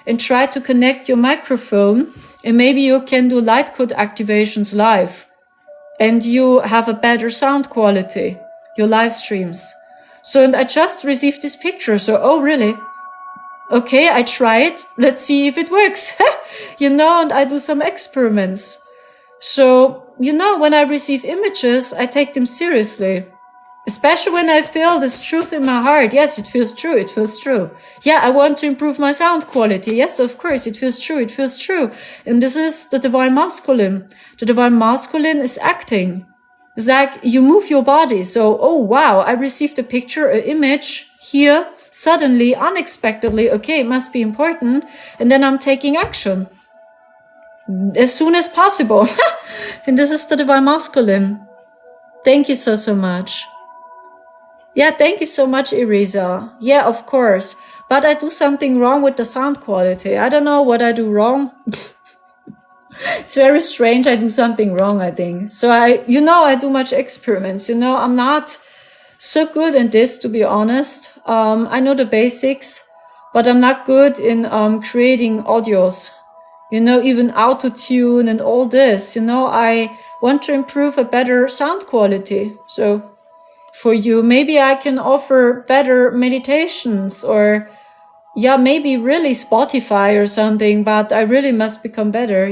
and try to connect your microphone, and maybe you can do light code activations live, and you have a better sound quality, your live streams. So, and I just received this picture. So, oh, really? Okay, I try it. Let's see if it works. And I do some experiments. So, when I receive images, I take them seriously. Especially when I feel this truth in my heart. Yes, it feels true. It feels true. Yeah, I want to improve my sound quality. Yes, of course, it feels true. It feels true. And this is the divine masculine. The divine masculine is acting. It's like you move your body. So, oh, wow, I received a picture, an image here, suddenly, unexpectedly. Okay, it must be important. And then I'm taking action as soon as possible. And this is the divine masculine. Thank you so much. Yeah, thank you so much, Irisa. Yeah, of course. But I do something wrong with the sound quality. I don't know what I do wrong. It's very strange. I do something wrong, I think. So I do much experiments. I'm not so good in this, to be honest. I know the basics, but I'm not good in creating audios. Even auto-tune and all this. I want to improve a better sound quality. So for you, maybe I can offer better meditations, or maybe really Spotify or something, but I really must become better,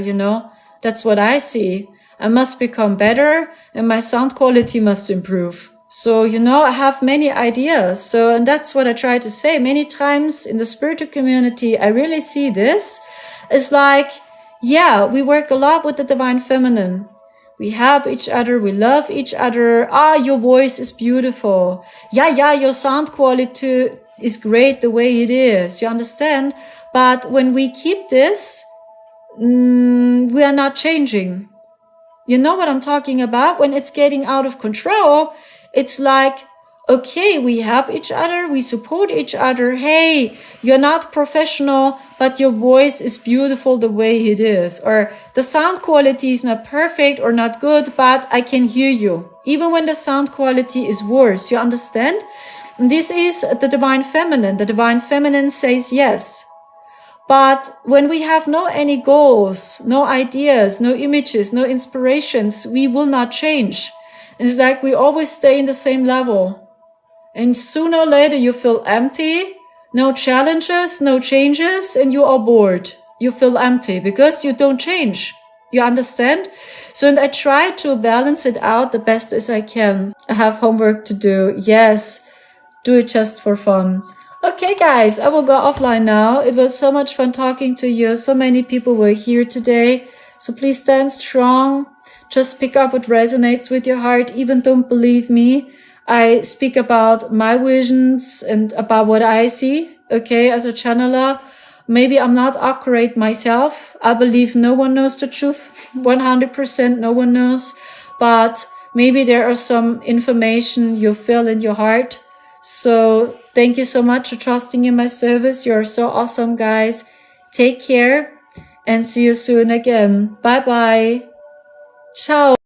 That's what I see. I must become better and my sound quality must improve. So, I have many ideas. So, and that's what I try to say many times in the spiritual community. I really see this. It's like, we work a lot with the divine feminine. We help each other. We love each other. Your voice is beautiful. Your sound quality is great the way it is. You understand? But when we keep this, we are not changing. You know what I'm talking about? When it's getting out of control, it's like, okay, we help each other, we support each other. Hey, you're not professional, but your voice is beautiful the way it is. Or the sound quality is not perfect or not good, but I can hear you. Even when the sound quality is worse, you understand? And this is the divine feminine. The divine feminine says yes. But when we have no any goals, no ideas, no images, no inspirations, we will not change. It's like we always stay in the same level. And sooner or later you feel empty, no challenges, no changes, and you are bored. You feel empty because you don't change. You understand? So, and I try to balance it out the best as I can. I have homework to do. Yes, do it just for fun. Okay, guys, I will go offline now. It was so much fun talking to you. So many people were here today. So please stand strong. Just pick up what resonates with your heart. Even don't believe me. I speak about my visions and about what I see, okay, as a channeler. Maybe I'm not accurate myself. I believe no one knows the truth. 100% no one knows. But maybe there are some information you feel in your heart. So thank you so much for trusting in my service. You're so awesome, guys. Take care and see you soon again. Bye-bye. Ciao.